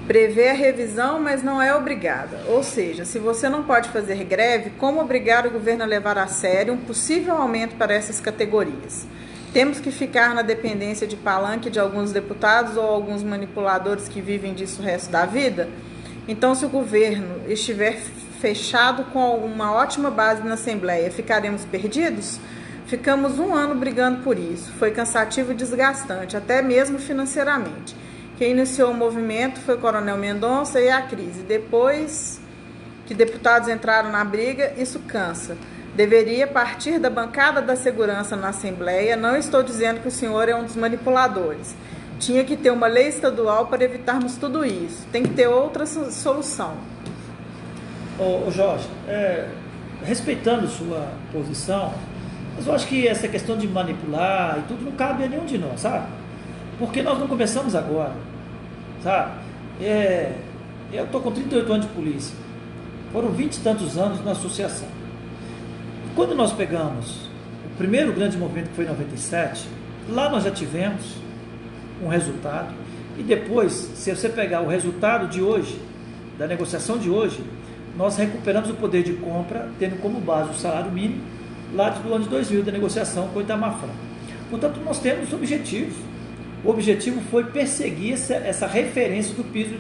Prevê a revisão, mas não é obrigada. Ou seja, se você não pode fazer greve, como obrigar o governo a levar a sério um possível aumento para essas categorias? Temos que ficar na dependência de palanque de alguns deputados ou alguns manipuladores que vivem disso o resto da vida? Então, se o governo estiver fechado com uma ótima base na Assembleia, ficaremos perdidos? Ficamos 1 ano brigando por isso. Foi cansativo e desgastante, até mesmo financeiramente. Quem iniciou o movimento foi o Coronel Mendonça e a crise. Depois que deputados entraram na briga, isso cansa. Deveria partir da bancada da segurança na Assembleia. Não estou dizendo que o senhor é um dos manipuladores. Tinha que ter uma lei estadual para evitarmos tudo isso. Tem que ter outra solução. Ô Jorge, respeitando sua posição, mas eu acho que essa questão de manipular e tudo não cabe a nenhum de nós, sabe? Porque nós não começamos agora, sabe? Eu estou com 38 anos de polícia, foram 20 e tantos anos na associação. E quando nós pegamos o primeiro grande movimento, que foi em 97, lá nós já tivemos um resultado, e depois, se você pegar o resultado de hoje, da negociação de hoje, nós recuperamos o poder de compra, tendo como base o salário mínimo, lá do ano de 2000, da negociação com o Itamar Franco. Portanto, nós temos objetivos. O objetivo foi perseguir essa referência do piso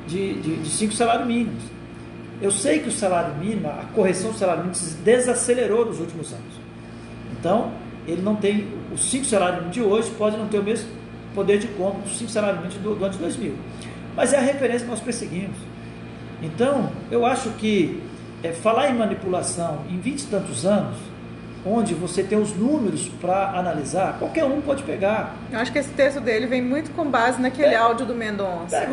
de 5 salários mínimos. Eu sei que o salário mínimo, a correção do salário mínimo se desacelerou nos últimos anos. Então, ele não tem, os 5 salários mínimos de hoje pode não ter o mesmo poder de compra dos 5 salários mínimos do ano de 2000. Mas é a referência que nós perseguimos. Então, eu acho que falar em manipulação em 20 e tantos anos, onde você tem os números para analisar, qualquer um pode pegar. Eu acho que esse texto dele vem muito com base naquele áudio do Mendonça. Pega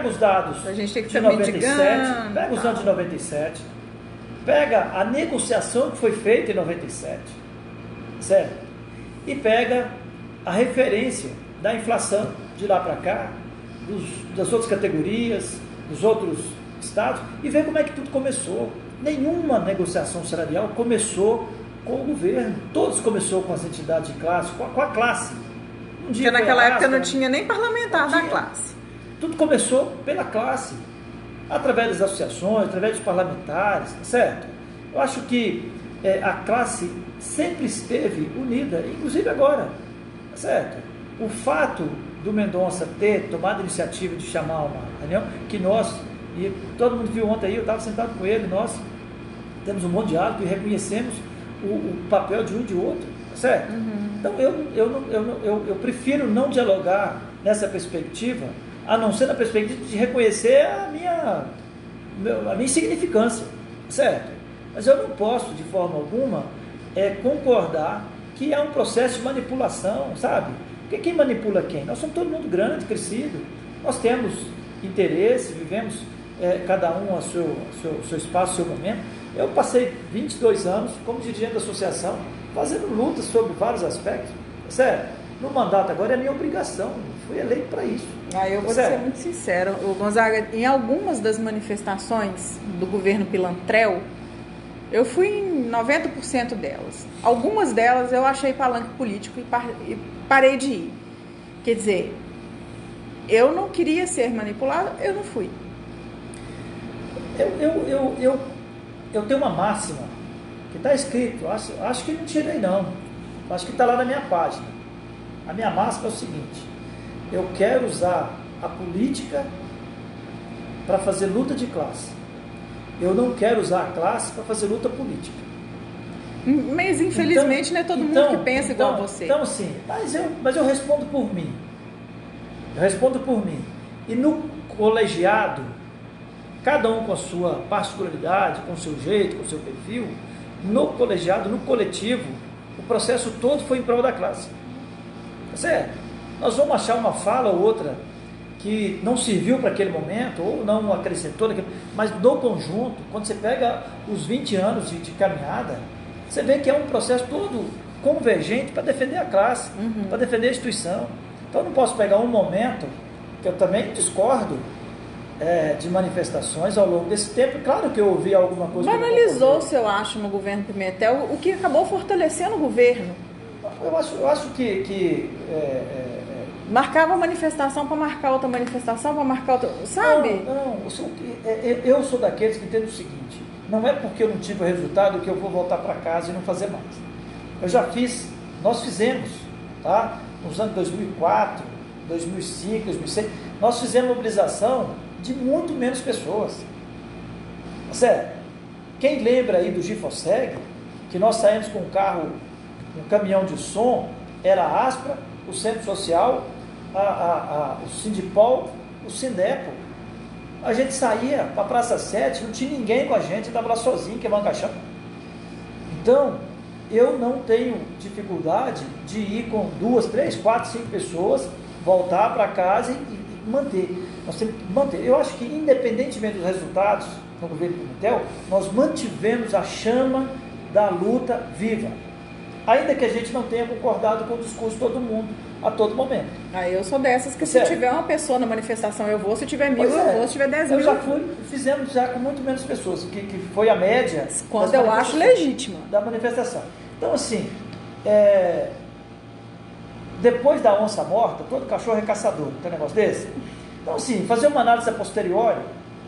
os dados a gente tem que de 97, pega os anos de 97, pega a negociação que foi feita em 97, certo? E pega a referência da inflação de lá para cá, das outras categorias, dos outros estados, e vê como é que tudo começou. Nenhuma negociação salarial começou com o governo, todos começou com as entidades de classe, com a classe. Porque naquela época não tinha nem parlamentar da classe. Tudo começou pela classe, através das associações, através dos parlamentares, certo? Eu acho que a classe sempre esteve unida, inclusive agora, certo? O fato do Mendonça ter tomado a iniciativa de chamar uma reunião, que nós, e todo mundo viu ontem aí, eu estava sentado com ele, nós temos um bom diálogo e reconhecemos o papel de um e de outro, certo? Então eu prefiro não dialogar nessa perspectiva, a não ser na perspectiva de reconhecer a minha insignificância, certo? Mas eu não posso, de forma alguma, concordar que é um processo de manipulação, sabe? Porque quem manipula quem? Nós somos todo mundo grande, crescido, nós temos interesse, vivemos cada um ao seu espaço, ao seu momento. Eu passei 22 anos como dirigente da associação, fazendo lutas sobre vários aspectos, certo? No mandato agora é minha obrigação, fui eleito para isso. Eu vou ser muito sincero, o Gonzaga, em algumas das manifestações do governo Pilantrel, eu fui em 90% delas. Algumas delas eu achei palanque político e parei de ir. Quer dizer, eu não queria ser manipulada, eu não fui. Eu tenho uma máxima que está escrito, acho que não tirei não, acho que está lá na minha página. A minha máxima é o seguinte: eu quero usar a política para fazer luta de classe. Eu não quero usar a classe para fazer luta política. Mas infelizmente não é todo mundo que pensa igual a você. Então sim, mas eu respondo por mim. E no colegiado, cada um com a sua particularidade, com o seu jeito, com o seu perfil, no colegiado, no coletivo, o processo todo foi em prol da classe. Nós vamos achar uma fala ou outra que não serviu para aquele momento, ou não acrescentou, mas no conjunto, quando você pega os 20 anos de caminhada, você vê que é um processo todo convergente para defender a classe, para defender a instituição. Então eu não posso pegar um momento, que eu também discordo de manifestações ao longo desse tempo. Claro que eu ouvi alguma coisa... Banalizou-se, eu acho, no governo Pimentel, o que acabou fortalecendo o governo. Eu acho que marcava manifestação para marcar outra manifestação, para marcar outra... Sabe? Não, eu sou daqueles que entendem o seguinte: não é porque eu não tive o resultado que eu vou voltar para casa e não fazer mais. Eu já fiz, nós fizemos, tá? Nos anos 2004, 2005, 2006, nós fizemos mobilização de muito menos pessoas. Sério, quem lembra aí do Gifoseg, que nós saímos com um carro, um caminhão de som, era a Aspra, o Centro Social, o Sindipol, o Sindepo. A gente saía para a Praça 7, não tinha ninguém com a gente, estava lá sozinho, queimando caixão. Então, eu não tenho dificuldade de ir com 2, 3, 4, 5 pessoas, voltar para casa e manter. Nós temos que manter. Eu acho que, independentemente dos resultados no governo Pimentel, nós mantivemos a chama da luta viva. Ainda que a gente não tenha concordado com o discurso de todo mundo, a todo momento. Eu sou dessas que se tiver uma pessoa na manifestação eu vou, se tiver 1000 eu vou, se tiver 10 mil eu já fui, fizemos já com muito menos pessoas, que foi a média. Quando eu acho legítima. Da manifestação. Então assim, depois da onça morta, todo cachorro é caçador, não tem um negócio desse? Então assim, fazer uma análise a posteriori,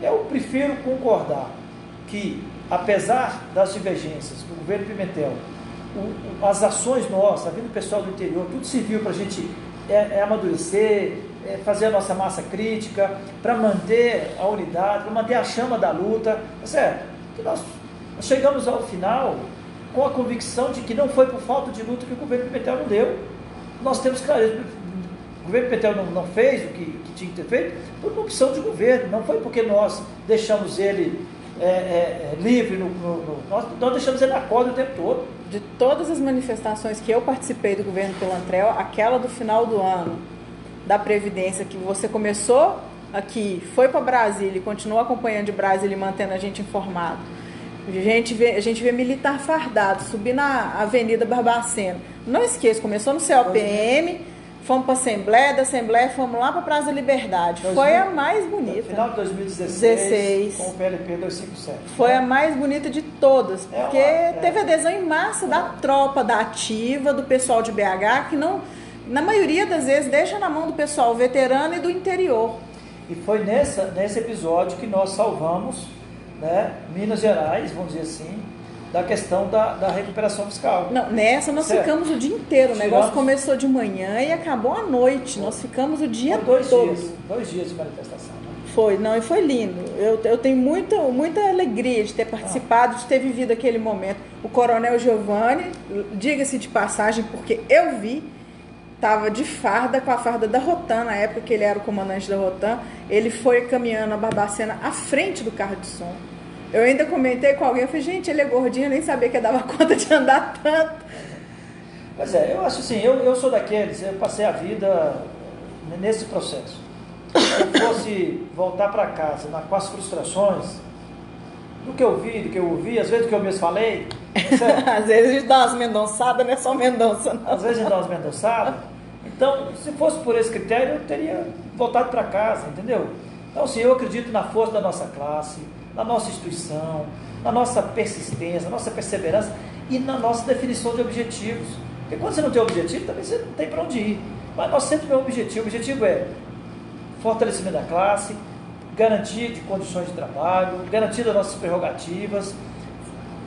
eu prefiro concordar que, apesar das divergências do governo Pimentel, as ações nossas, a vida do pessoal do interior, tudo serviu para a gente amadurecer, fazer a nossa massa crítica, para manter a unidade, para manter a chama da luta. Que nós chegamos ao final com a convicção de que não foi por falta de luta que o governo Pimentel não deu. Nós temos clareza, o governo Pimentel não fez o que tinha que ter feito por uma opção de governo, não foi porque nós deixamos ele livre, nós deixamos ele na corda o tempo todo. De todas as manifestações que eu participei do governo Pilantrel, aquela do final do ano, da Previdência, que você começou aqui, foi para Brasília e continuou acompanhando de Brasília e mantendo a gente informado. A gente vê militar fardado subir na Avenida Barbacena. Não esqueça, começou no COPM, fomos para a Assembleia, da Assembleia fomos lá para a Praça da Liberdade. Foi a mais bonita. No final de 2016, com o PLP 257. Foi a mais bonita de todas, porque teve adesão em massa da tropa, da ativa, do pessoal de BH, que não, na maioria das vezes, deixa na mão do pessoal veterano e do interior. E foi nesse episódio que nós salvamos, Minas Gerais, vamos dizer assim, da questão da recuperação fiscal. Não, nessa nós ficamos o dia inteiro. O negócio começou de manhã e acabou à noite. Nós ficamos o dia todo. 2 dias de manifestação. Foi, e foi lindo. Eu tenho muita alegria de ter participado, de ter vivido aquele momento. O Coronel Giovanni, diga-se de passagem, porque eu vi, estava de farda, com a farda da Rotan, na época que ele era o comandante da Rotan. Ele foi caminhando a Barbacena à frente do carro de som. Eu ainda comentei com alguém, eu falei, gente, ele é gordinho, eu nem sabia que dava conta de andar tanto. Pois eu acho assim, eu sou daqueles, eu passei a vida nesse processo. Se eu fosse voltar para casa com as frustrações do que eu vi, do que eu ouvi, às vezes do que eu mesmo falei. Às vezes a gente dá umas mendonçadas, não é só mendonça, não. Às vezes a gente dá umas mendonçadas. Então, se fosse por esse critério, eu teria voltado para casa, entendeu? Então, assim, eu acredito na força da nossa classe, na nossa instituição, na nossa persistência, na nossa perseverança e na nossa definição de objetivos. Porque quando você não tem objetivo, também você não tem para onde ir. Mas nós sempre temos um objetivo. O objetivo é fortalecimento da classe, garantia de condições de trabalho, garantia das nossas prerrogativas,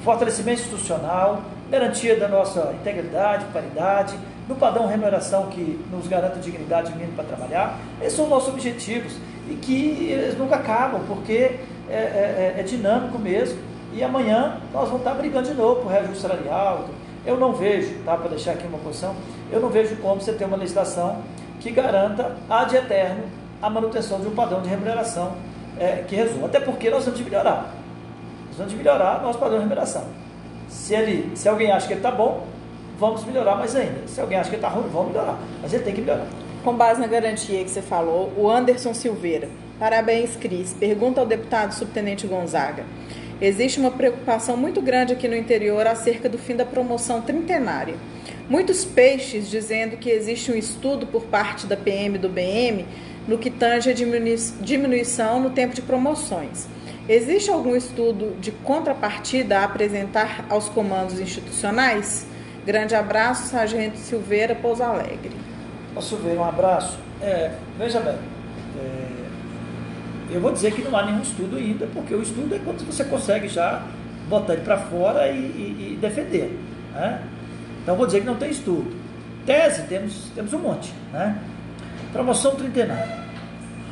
fortalecimento institucional, garantia da nossa integridade, paridade, no padrão de remuneração que nos garanta dignidade mínima para trabalhar. Esses são os nossos objetivos e que eles nunca acabam, porque é dinâmico mesmo. E amanhã nós vamos estar brigando de novo por reajuste salarial. Eu não vejo, tá, para deixar aqui uma posição, eu não vejo como você ter uma legislação que garanta ad eterno a manutenção de um padrão de remuneração que resolva. Até porque nós vamos melhorar. Nós vamos melhorar nosso padrão de remuneração. Se alguém acha que ele está bom, vamos melhorar mais ainda. Se alguém acha que ele está ruim, vamos melhorar. Mas ele tem que melhorar. Com base na garantia que você falou, o Anderson Silveira. Parabéns, Cris. Pergunta ao deputado subtenente Gonzaga. Existe uma preocupação muito grande aqui no interior acerca do fim da promoção trintenária. Muitos peixes dizendo que existe um estudo por parte da PM e do BM no que tange a diminuição no tempo de promoções. Existe algum estudo de contrapartida a apresentar aos comandos institucionais? Grande abraço, Sargento Silveira, Pouso Alegre. Silveira, um abraço. Veja bem, eu vou dizer que não há nenhum estudo ainda, porque o estudo é quando você consegue já botar ele para fora e defender, né? Então vou dizer que não tem estudo. Tese, temos um monte, né? Promoção trintenária.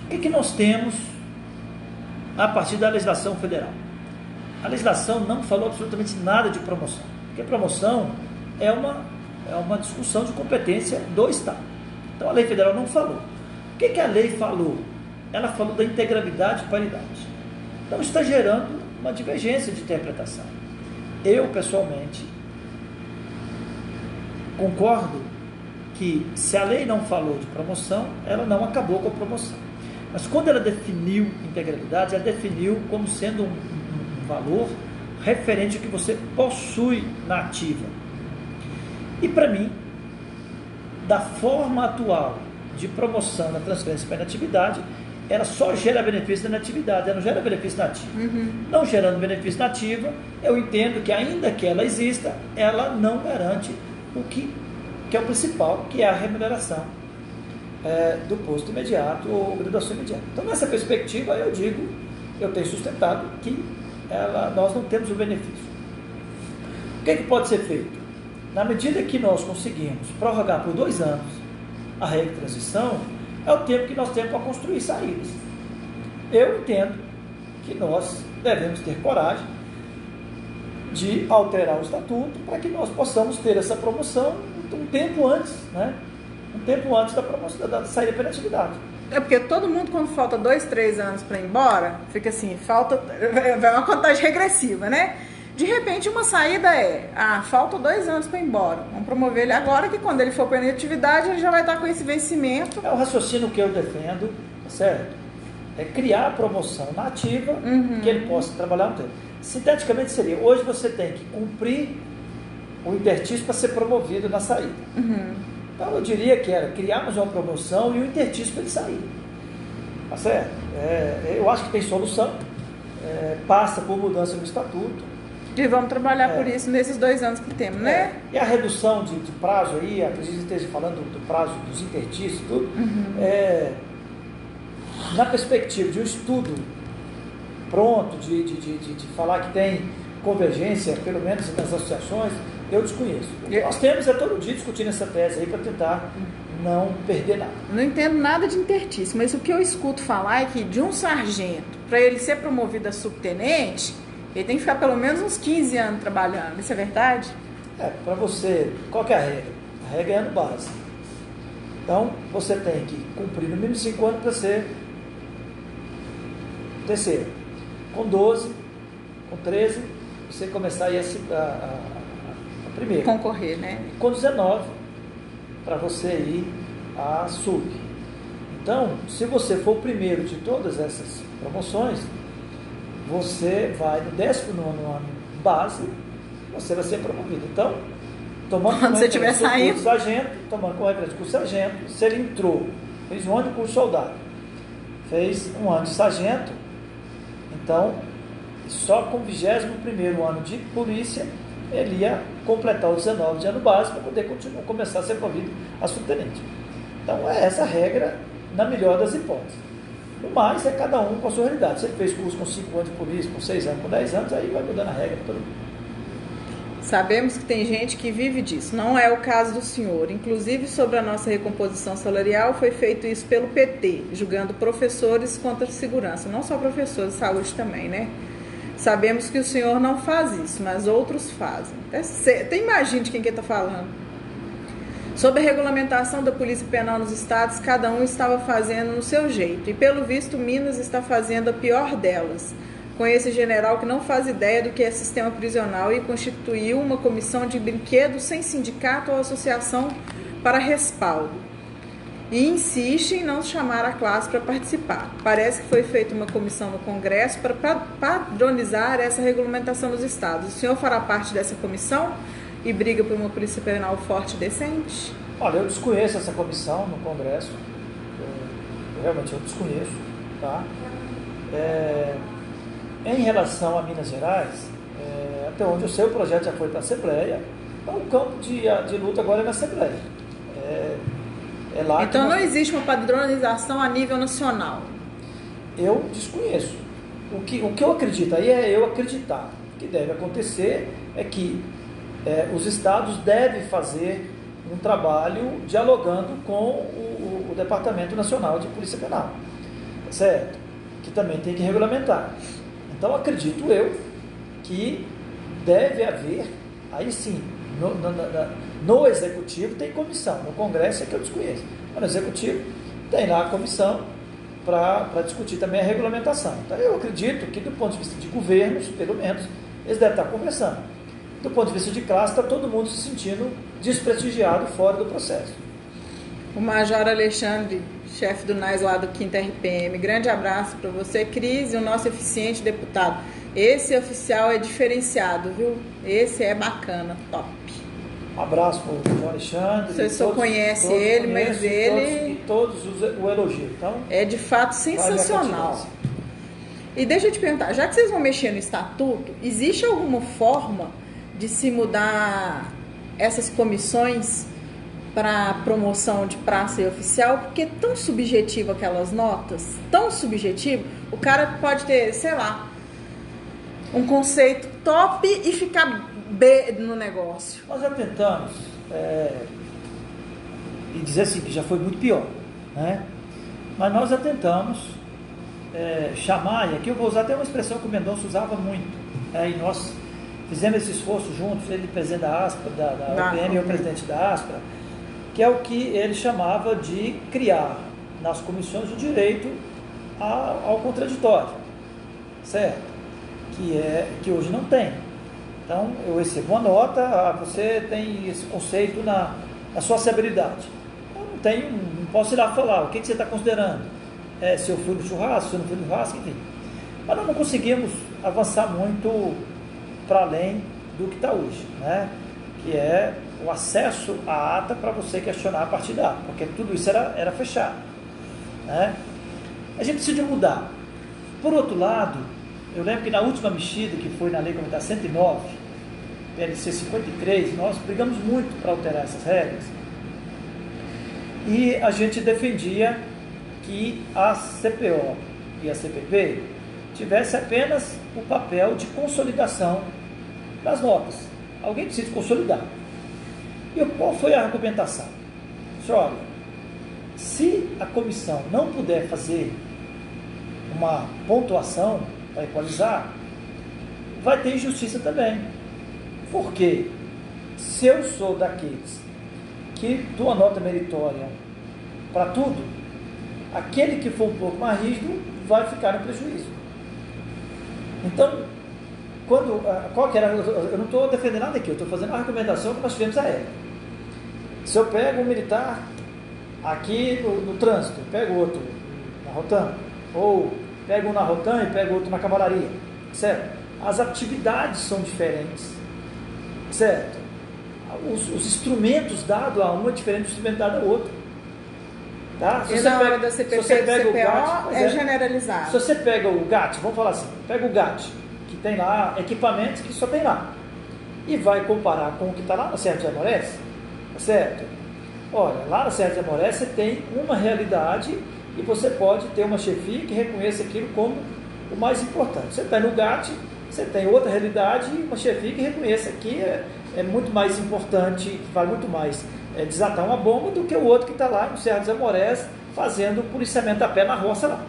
O que nós temos a partir da legislação federal? A legislação não falou absolutamente nada de promoção, porque promoção é uma discussão de competência do Estado. Então a lei federal não falou. O que a lei falou? Ela falou da integralidade e paridade. Então está gerando uma divergência de interpretação. Eu, pessoalmente, concordo que se a lei não falou de promoção, ela não acabou com a promoção. Mas quando ela definiu integralidade, ela definiu como sendo um valor referente ao que você possui na ativa. E para mim, da forma atual de promoção na transferência para a inatividade, ela só gera benefício na atividade, ela não gera benefício na ativa. Não gerando benefício na ativa, eu entendo que ainda que ela exista, ela não garante o que é o principal, que é a remuneração do posto imediato ou graduação imediata. Então, nessa perspectiva, eu tenho sustentado que nós não temos o benefício. O que pode ser feito? Na medida que nós conseguimos prorrogar por 2 anos a regra de transição, é o tempo que nós temos para construir saídas. Eu entendo que nós devemos ter coragem de alterar o estatuto para que nós possamos ter essa promoção um tempo antes, né? Um tempo antes da promoção, da saída pela atividade. É porque todo mundo, quando falta 2, 3 anos para ir embora, fica assim, vai uma contagem regressiva, né? De repente, uma saída falta 2 anos para ir embora. Vamos promover ele agora, que quando ele for para a atividade, ele já vai estar com esse vencimento. É o raciocínio que eu defendo, tá certo? É criar a promoção na ativa, que ele possa trabalhar no tempo. Sinteticamente seria, hoje você tem que cumprir o intertício para ser promovido na saída. Então eu diria que era criarmos uma promoção e o intertício para ele sair. Tá certo? Eu acho que tem solução, passa por mudança no estatuto. E vamos trabalhar por isso nesses 2 anos que temos, né? E a redução de prazo aí, acredito que esteja falando do prazo dos intertícios e tudo, na perspectiva de um estudo pronto, de falar que tem convergência, pelo menos nas associações, eu desconheço. O que nós temos todo dia discutindo essa tese aí para tentar não perder nada. Não entendo nada de intertício, mas o que eu escuto falar é que de um sargento, para ele ser promovido a subtenente, ele tem que ficar pelo menos uns 15 anos trabalhando. Isso é verdade? Para você, qual que é a regra? A regra é ano base. Então, você tem que cumprir no mínimo 5 anos para ser terceiro. Com 12, com 13, você começar a ir a primeira. Concorrer, né? E com 19, para você ir a sub. Então, se você for o primeiro de todas essas promoções, você vai no 19º ano base, você vai ser promovido. Então, tomando quando você estiver saindo, sargento, tomando com referência com o sargento, se ele entrou, fez um ano de curso soldado, fez um ano de sargento, então só com o 21º ano de polícia ele ia completar os 19 de ano básico para poder começar a ser promovido a subtenente. Então é essa a regra na melhor das hipóteses. No mais, é cada um com a sua realidade. Se ele fez curso com 5 anos de polícia, com 6 anos, com 10 anos, aí vai mudando a regra para todo mundo. Sabemos que tem gente que vive disso. Não é o caso do senhor. Inclusive, sobre a nossa recomposição salarial, foi feito isso pelo PT, julgando professores contra a segurança. Não só professores, saúde também, né? Sabemos que o senhor não faz isso, mas outros fazem. Até imagine de quem que está falando. Sobre a regulamentação da Polícia Penal nos estados, cada um estava fazendo no seu jeito. E, pelo visto, Minas está fazendo a pior delas. Com esse general que não faz ideia do que é sistema prisional e constituiu uma comissão de brinquedos sem sindicato ou associação para respaldo. E insiste em não chamar a classe para participar. Parece que foi feita uma comissão no Congresso para padronizar essa regulamentação nos estados. O senhor fará parte dessa comissão e briga por uma polícia penal forte e decente? Olha, eu desconheço essa comissão no Congresso. Realmente eu desconheço, tá? Em relação a Minas Gerais, até onde eu sei, o projeto já foi para a Assembleia. Então o campo de luta agora é na Assembleia. Lá então não existe uma padronização a nível nacional? Eu desconheço. O que eu acredito aí é eu acreditar. O que deve acontecer é que os estados devem fazer um trabalho dialogando com o Departamento Nacional de Polícia Penal, certo? Que também tem que regulamentar. Então acredito eu que deve haver, aí sim, no Executivo tem comissão, no Congresso é que eu desconheço, mas no Executivo tem lá a comissão para discutir também a regulamentação. Então eu acredito que do ponto de vista de governos, pelo menos, eles devem estar conversando. Do ponto de vista de classe, está todo mundo se sentindo desprestigiado fora do processo. O Major Alexandre, chefe do NAS lá do 5º RPM, grande abraço para você, Cris, e o nosso eficiente deputado. Esse oficial é diferenciado, viu? Esse é bacana, top. Um abraço para o Major Alexandre. Você só conhece ele, mas ele... E todos o elogio. Então, é de fato sensacional. E deixa eu te perguntar, já que vocês vão mexer no estatuto, existe alguma forma de se mudar essas comissões para promoção de praça e oficial? Porque é tão subjetivo aquelas notas, tão subjetivo, o cara pode ter, sei lá, um conceito top e ficar B no negócio. Nós já tentamos, e dizer assim, que já foi muito pior, né? Mas nós já tentamos chamar, e aqui eu vou usar até uma expressão que o Mendonça usava muito, e nós fizemos esse esforço juntos, ele presidente da ASPRA, da UPM e o presidente da ASPRA, que é o que ele chamava de criar nas comissões o direito ao contraditório, certo? Que hoje não tem. Então, eu recebo uma nota, você tem esse conceito na sua severidade. Eu não posso ir lá falar, o que você está considerando? Se eu fui no churrasco, se eu não fui no churrasco, enfim. Mas nós não conseguimos avançar muito para além do que está hoje, né? Que é o acesso à ata para você questionar a partir da ata, porque tudo isso era fechado, né? A gente precisa mudar. Por outro lado, eu lembro que na última mexida, que foi na Lei Complementar 109, PLC 53, nós brigamos muito para alterar essas regras, e a gente defendia que a CPO e a CPP tivesse apenas o papel de consolidação das notas. Alguém precisa consolidar. E qual foi a argumentação? Olha, se a comissão não puder fazer uma pontuação para equalizar, vai ter injustiça também. Porque se eu sou daqueles que dou a nota meritória para tudo, aquele que for um pouco mais rígido vai ficar no prejuízo. Então, qual que era? Eu não estou defendendo nada aqui, eu estou fazendo a argumentação que nós tivemos a época. Se eu pego um militar aqui no trânsito, pego outro na Rotan, ou pego um na Rotan e pego outro na Cavalaria, certo? As atividades são diferentes, certo? Os instrumentos dados a um é diferente do instrumento dado a outro. Tá? E na hora da CPP e do CPO é generalizado. Se você pega o GAT, vamos falar assim, pega o GAT, que tem lá equipamentos que só tem lá, e vai comparar com o que está lá na Serra de Amorés, tá certo? Olha, lá na Serra de Amorés você tem uma realidade e você pode ter uma chefia que reconheça aquilo como o mais importante. Você está no GAT, você tem outra realidade e uma chefia que reconheça que é muito mais importante, que vale muito mais desatar uma bomba do que o outro que está lá no Serra dos Amorés fazendo policiamento a pé na roça lá.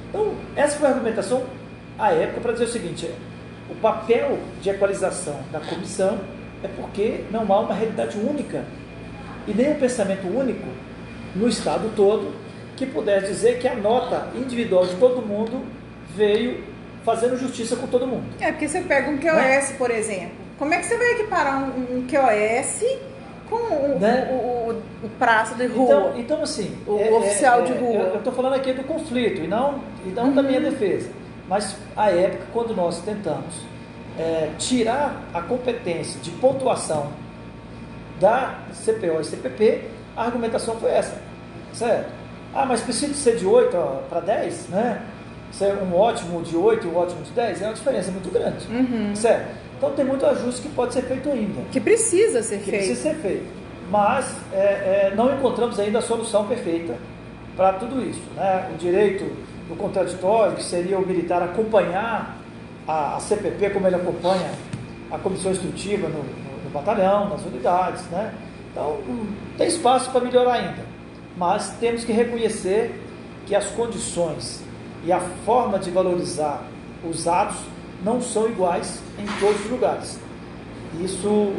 Então, essa foi a argumentação à época para dizer o seguinte: o papel de equalização da comissão é porque não há uma realidade única e nem um pensamento único no estado todo que pudesse dizer que a nota individual de todo mundo veio fazendo justiça com todo mundo. Porque você pega um QoS, por exemplo. Como é que você vai equiparar um QoS com o praça de rua? Então assim, o oficial de rua. Eu estou falando aqui do conflito e não da minha defesa. Mas, à época, quando nós tentamos tirar a competência de pontuação da CPO e CPP, a argumentação foi essa, certo? Mas precisa ser de 8 para 10, né? Ser um ótimo de 8 e um ótimo de 10 é uma diferença muito grande, certo? Então tem muito ajuste que pode ser feito ainda. Que precisa ser feito. Precisa ser feito. Mas não encontramos ainda a solução perfeita para tudo isso, né? O direito do contraditório, que seria o militar acompanhar a CPP como ele acompanha a comissão instrutiva no batalhão, nas unidades, né? Então, tem espaço para melhorar ainda, mas temos que reconhecer que as condições e a forma de valorizar os atos não são iguais em todos os lugares. Isso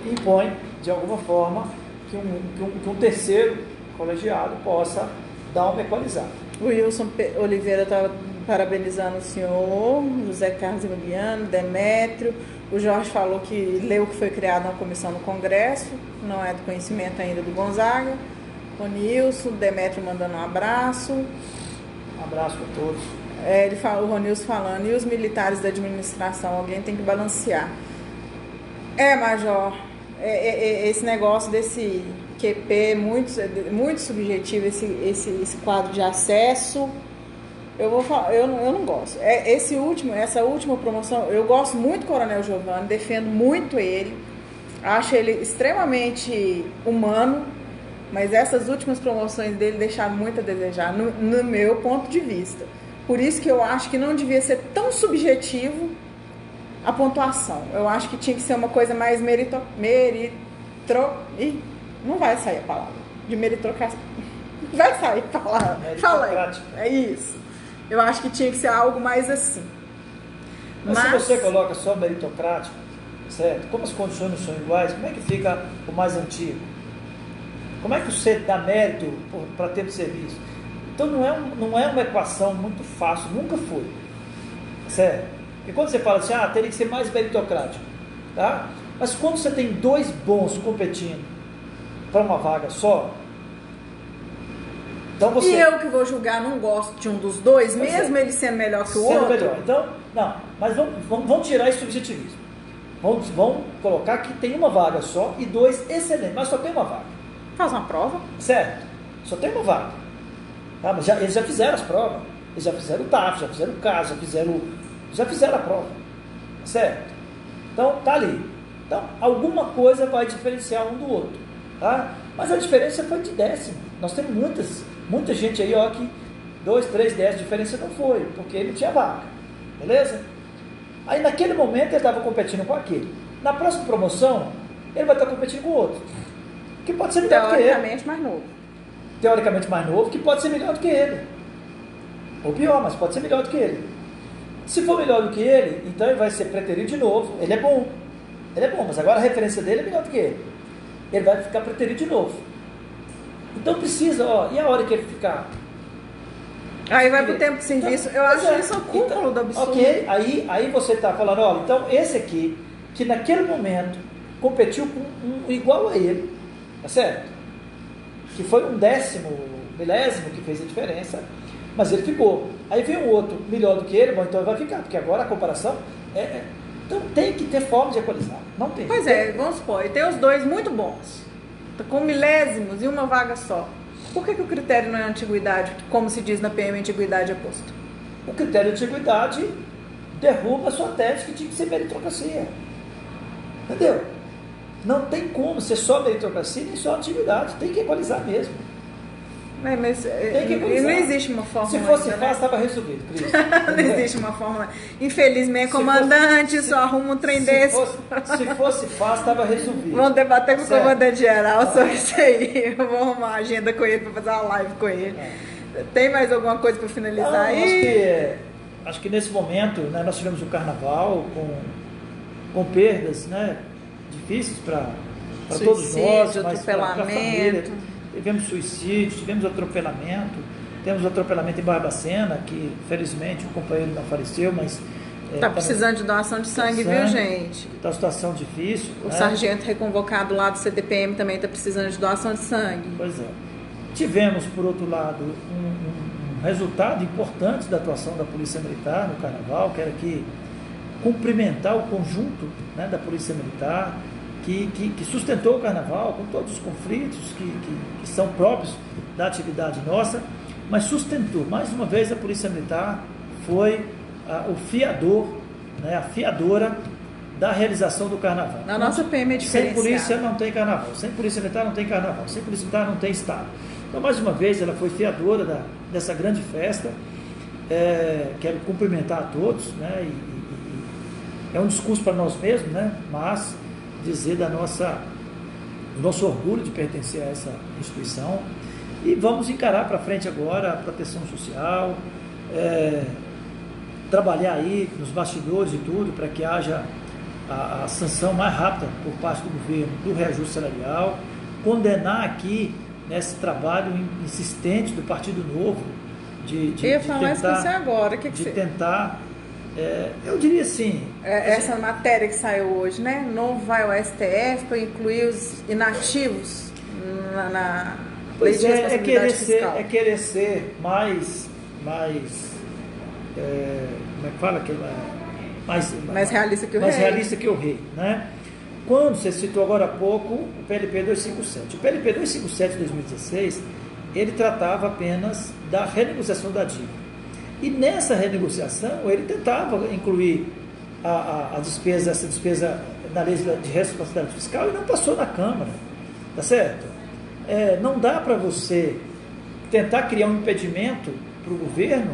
impõe, de alguma forma, que um terceiro colegiado possa dar uma equalizada. O Wilson Oliveira está parabenizando o senhor, José Carlos Emiliano, Demétrio. O Jorge falou que leu que foi criada uma comissão no Congresso, não é do conhecimento ainda do Gonzaga. O Nilson, Demétrio mandando um abraço. Um abraço para todos. O Ronilson falando, e os militares da administração, alguém tem que balancear. Major, esse negócio desse QP muito subjetivo, esse quadro de acesso, eu não gosto. Essa última promoção, eu gosto muito do Coronel Giovanni, defendo muito ele, acho ele extremamente humano, mas essas últimas promoções dele deixaram muito a desejar, no meu ponto de vista. Por isso que eu acho que não devia ser tão subjetivo a pontuação. Eu acho que tinha que ser uma coisa mais não vai sair a palavra. De meritocracia. Vai sair a palavra. Fala aí. É isso. Eu acho que tinha que ser algo mais assim. Mas se você coloca só meritocrático, certo? Como as condições não são iguais, como é que fica o mais antigo? Como é que você dá mérito para tempo de serviço? Então não é uma equação muito fácil, nunca foi, certo? E quando você fala assim, teria que ser mais meritocrático, tá? Mas quando você tem dois bons competindo para uma vaga só, então você... E eu que vou julgar não gosto de um dos dois, mesmo ele sendo melhor que o outro? Melhor. Então, não, mas vamos tirar esse subjetivismo. Vamos colocar que tem uma vaga só e dois excelentes, mas só tem uma vaga. Faz uma prova. Certo, só tem uma vaga. Mas eles já fizeram as provas, eles já fizeram o TAF, já fizeram o CAS, já fizeram a prova, certo? Então, tá ali. Então, alguma coisa vai diferenciar um do outro, tá? Mas a diferença foi de décimo. Nós temos muita gente aí, que 2, 3 décimos de diferença não foi, porque ele tinha vaga, beleza? Aí, naquele momento, ele estava competindo com aquele. Na próxima promoção, ele vai estar competindo com o outro, que pode ser melhor do que ele. Teoricamente mais novo, que pode ser melhor do que ele. Ou pior, mas pode ser melhor do que ele. Se for melhor do que ele, então ele vai ser preterido de novo. Ele é bom, mas agora a referência dele é melhor do que ele. Ele vai ficar preterido de novo. Então precisa, e a hora que ele ficar? Aí vai pro tempo de serviço. Eu acho isso o cúmulo do absurdo. Ok, aí você está falando, então esse aqui, que naquele momento competiu com um igual a ele, tá certo? Que foi um milésimo que fez a diferença, mas ele ficou. Aí vem um outro melhor do que ele, então ele vai ficar, porque agora a comparação então tem que ter forma de equalizar. Não tem. Pois vamos supor, e tem os dois muito bons, com milésimos e uma vaga só. Por que o critério não é antiguidade, como se diz na PM, antiguidade é posto? O critério de antiguidade derruba a sua tese que tinha que ser meritocracia. Entendeu? Não tem como ser só meritocracia nem só antiguidade. Tem que equalizar mesmo. Mas Tem que equalizar. não existe uma fórmula. Se fosse ainda, fácil, estava resolvido, Cris. Não existe uma fórmula. Infelizmente, comandante, só arruma um trem desse. Se fosse fácil, estava resolvido. Vamos debater com o comandante geral sobre Ah. isso aí. Eu vou arrumar uma agenda com ele para fazer uma live com ele. Tem mais alguma coisa para finalizar aí? Acho que nesse momento, né, nós tivemos o carnaval com perdas, né, difíceis para todos nós, mas para a família. Tivemos suicídio, tivemos atropelamento, temos atropelamento em Barbacena, que felizmente o companheiro não faleceu, mas... Está precisando de doação de sangue, viu, gente? Está uma situação difícil. O sargento reconvocado lá do CTPM também está precisando de doação de sangue. Pois é. Tivemos, por outro lado, um resultado importante da atuação da Polícia Militar no Carnaval. Quero aqui cumprimentar o conjunto, né, da Polícia Militar, que sustentou o Carnaval com todos os conflitos que são próprios da atividade nossa, mas sustentou. Mais uma vez, a Polícia Militar foi o fiador, né, a fiadora da realização do Carnaval. Na nossa PM é diferenciada. Sem polícia não tem Carnaval, sem Polícia Militar não tem Carnaval, sem Polícia Militar não tem Estado. Então, mais uma vez, ela foi fiadora dessa grande festa. Quero cumprimentar a todos, né, é um discurso para nós mesmos, né, mas dizer do nosso orgulho de pertencer a essa instituição, e vamos encarar para frente agora a proteção social, trabalhar aí nos bastidores e tudo, para que haja a sanção mais rápida por parte do governo do reajuste salarial, condenar aqui nesse trabalho insistente do Partido Novo de falar isso com você agora. Tentar, eu diria assim... essa matéria que saiu hoje, né? Novo vai ao STF para incluir os inativos na lei de responsabilidade fiscal. É querer ser mais como é que fala? Mais realista que o rei. Mais realista que o rei, né? Quando você citou agora há pouco o PLP 257. O PLP 257 de 2016, ele tratava apenas da renegociação da dívida. E nessa renegociação, ele tentava incluir essa despesa na lei de responsabilidade fiscal e não passou na Câmara. Tá certo? Não dá para você tentar criar um impedimento para o governo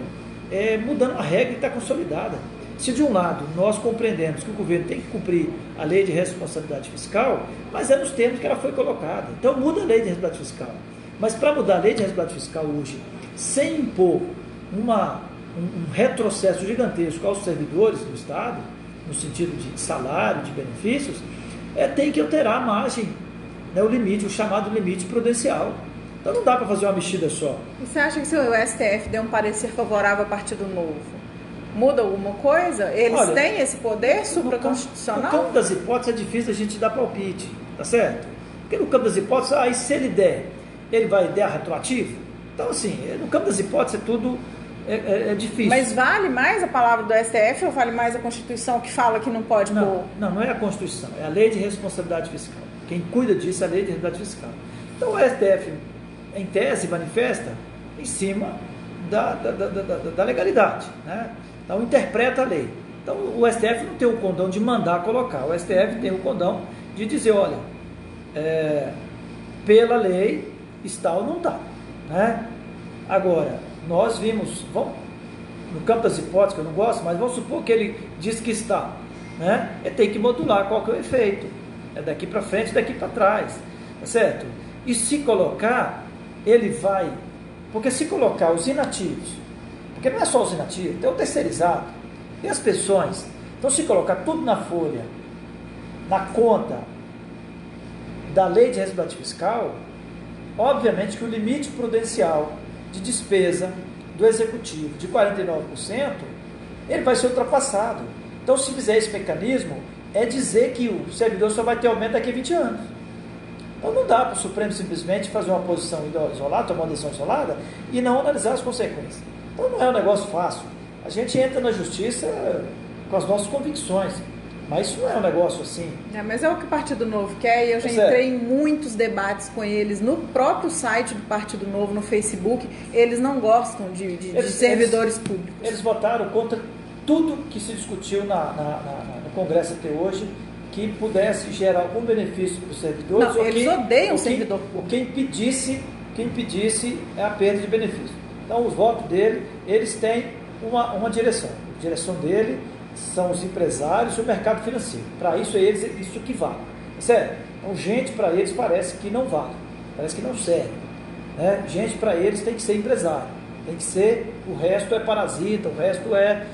mudando a regra que está consolidada. Se de um lado nós compreendemos que o governo tem que cumprir a lei de responsabilidade fiscal, mas nos termos que ela foi colocada. Então muda a lei de responsabilidade fiscal. Mas para mudar a lei de responsabilidade fiscal hoje, sem impor um retrocesso gigantesco aos servidores do Estado, no sentido de salário, de benefícios, tem que alterar a margem, né, o chamado limite prudencial. Então não dá para fazer uma mexida só. E você acha que se o STF der um parecer favorável ao Partido Novo, muda alguma coisa? Eles têm esse poder supraconstitucional? No campo das hipóteses é difícil a gente dar palpite, tá certo? Porque no campo das hipóteses, se ele der, ele vai dar retroativo? Então assim, no campo das hipóteses é tudo difícil. Mas vale mais a palavra do STF ou vale mais a Constituição que fala que não pode pôr? Não é a Constituição, é a lei de responsabilidade fiscal. Quem cuida disso é a lei de responsabilidade fiscal. Então o STF, em tese, manifesta em cima da legalidade, né? Então interpreta a lei. Então o STF não tem o condão de mandar colocar, o STF tem o condão de dizer, olha, pela lei está ou não está, né? Agora, nós vimos, no campo das hipóteses, que eu não gosto, mas vamos supor que ele diz que está, né? Tem que modular qual que é o efeito, daqui para frente, daqui para trás, tá certo? E se colocar, ele vai, porque se colocar os inativos, porque não é só os inativos, tem o terceirizado, tem as pensões, então se colocar tudo na folha, na conta da lei de responsabilidade fiscal, obviamente que o limite prudencial de despesa do executivo de 49%, ele vai ser ultrapassado. Então, se fizer esse mecanismo, dizer que o servidor só vai ter aumento daqui a 20 anos. Então, não dá para o Supremo simplesmente fazer uma posição isolada, tomar uma decisão isolada e não analisar as consequências. Então, não é um negócio fácil. A gente entra na justiça com as nossas convicções. Mas isso não é um negócio assim. Mas é o que o Partido Novo quer, e eu já entrei em muitos debates com eles no próprio site do Partido Novo, no Facebook. Eles não gostam de servidores públicos. Eles votaram contra tudo que se discutiu no Congresso até hoje, que pudesse gerar algum benefício para os servidores. Não, eles odeiam o servidor público. O que impedisse é a perda de benefício. Então, os votos dele, eles têm uma direção. A direção dele são os empresários e o mercado financeiro. Para isso, isso que vale. Sério, então, gente para eles parece que não vale, parece que não serve. Né? Gente para eles tem que ser empresário, tem que ser, o resto é parasita, o resto é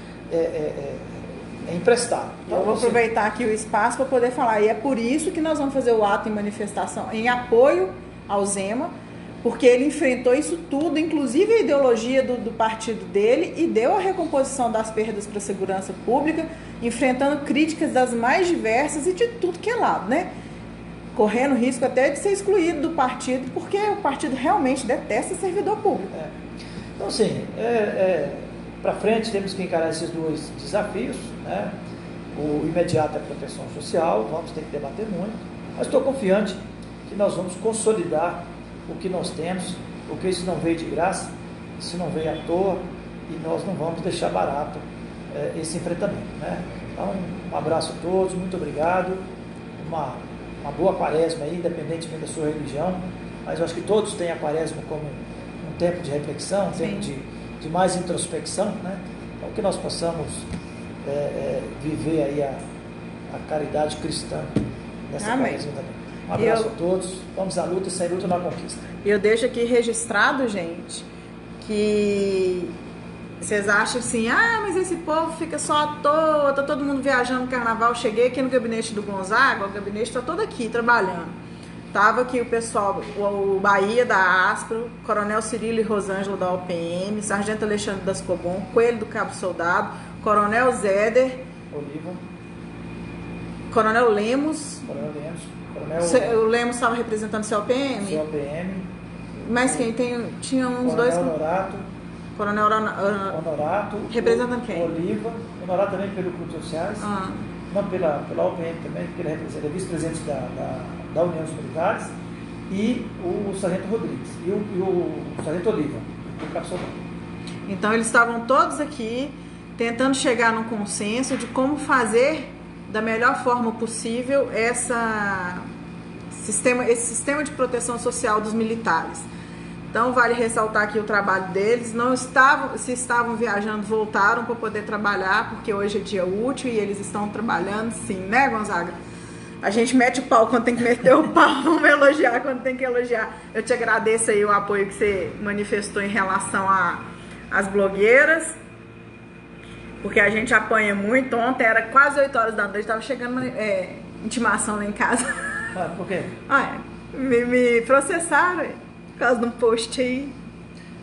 emprestado. Então, eu vou aproveitar aqui o espaço para poder falar, e é por isso que nós vamos fazer o ato em manifestação, em apoio ao Zema, porque ele enfrentou isso tudo, inclusive a ideologia do partido dele, e deu a recomposição das perdas para a segurança pública, enfrentando críticas das mais diversas e de tudo que é lado, né? Correndo risco até de ser excluído do partido, porque o partido realmente detesta servidor público. Então, assim, para frente temos que encarar esses dois desafios, né? O imediato é a proteção social, vamos ter que debater muito, mas estou confiante que nós vamos consolidar o que nós temos, porque isso não veio de graça, isso não veio à toa, e nós não vamos deixar barato esse enfrentamento, né? Então, um abraço a todos, muito obrigado, uma boa quaresma aí, independentemente da sua religião, mas eu acho que todos têm a quaresma como um tempo de reflexão, um tempo de mais introspecção, né? Então, que nós possamos viver aí a caridade cristã nessa quaresma também. Um abraço a todos, vamos à luta e sem luta não há conquista. Eu deixo aqui registrado, gente, que vocês acham assim, mas esse povo fica só à toa, tá todo mundo viajando no carnaval. Cheguei aqui no gabinete do Gonzaga, o gabinete está todo aqui trabalhando. Tava aqui o pessoal, o Bahia da Aspro, Coronel Cirilo e Rosângela da OPM, Sargento Alexandre das Cobom, Coelho do Cabo Soldado, Coronel Zéder, Oliva, Coronel Lemos. O Lemos estava representando o COPM? COPM. Mas quem tinha uns dois... Coronel Honorato. Representando quem? Oliva. Honorato também pelo Clube Sociais. Não, pela OPM também, porque ele é vice-presidente da União dos Militares. E o Sargento Rodrigues. E o Sargento Oliva, do Cabo Soldado. Então eles estavam todos aqui tentando chegar num consenso de como fazer da melhor forma possível esse sistema de proteção social dos militares. Então vale ressaltar aqui o trabalho deles. Se estavam viajando, voltaram para poder trabalhar, porque hoje é dia útil e eles estão trabalhando sim, né, Gonzaga? A gente mete o pau quando tem que meter o pau, vamos elogiar quando tem que elogiar. Eu te agradeço aí o apoio que você manifestou em relação às blogueiras, porque a gente apanha muito. Ontem era quase 8 horas da noite, estava chegando intimação lá em casa. Por quê? Me processaram por causa de um post aí.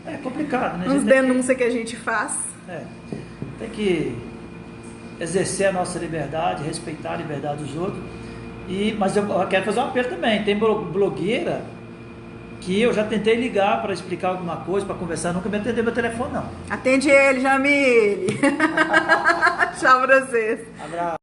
É complicado, né? Uns denúncias que a gente faz. Tem que exercer a nossa liberdade, respeitar a liberdade dos outros. Mas eu quero fazer um apelo também. Tem blogueira que eu já tentei ligar para explicar alguma coisa, para conversar, nunca me atendeu meu telefone, não. Atende ele, Jamile. Tchau pra vocês. Abraço.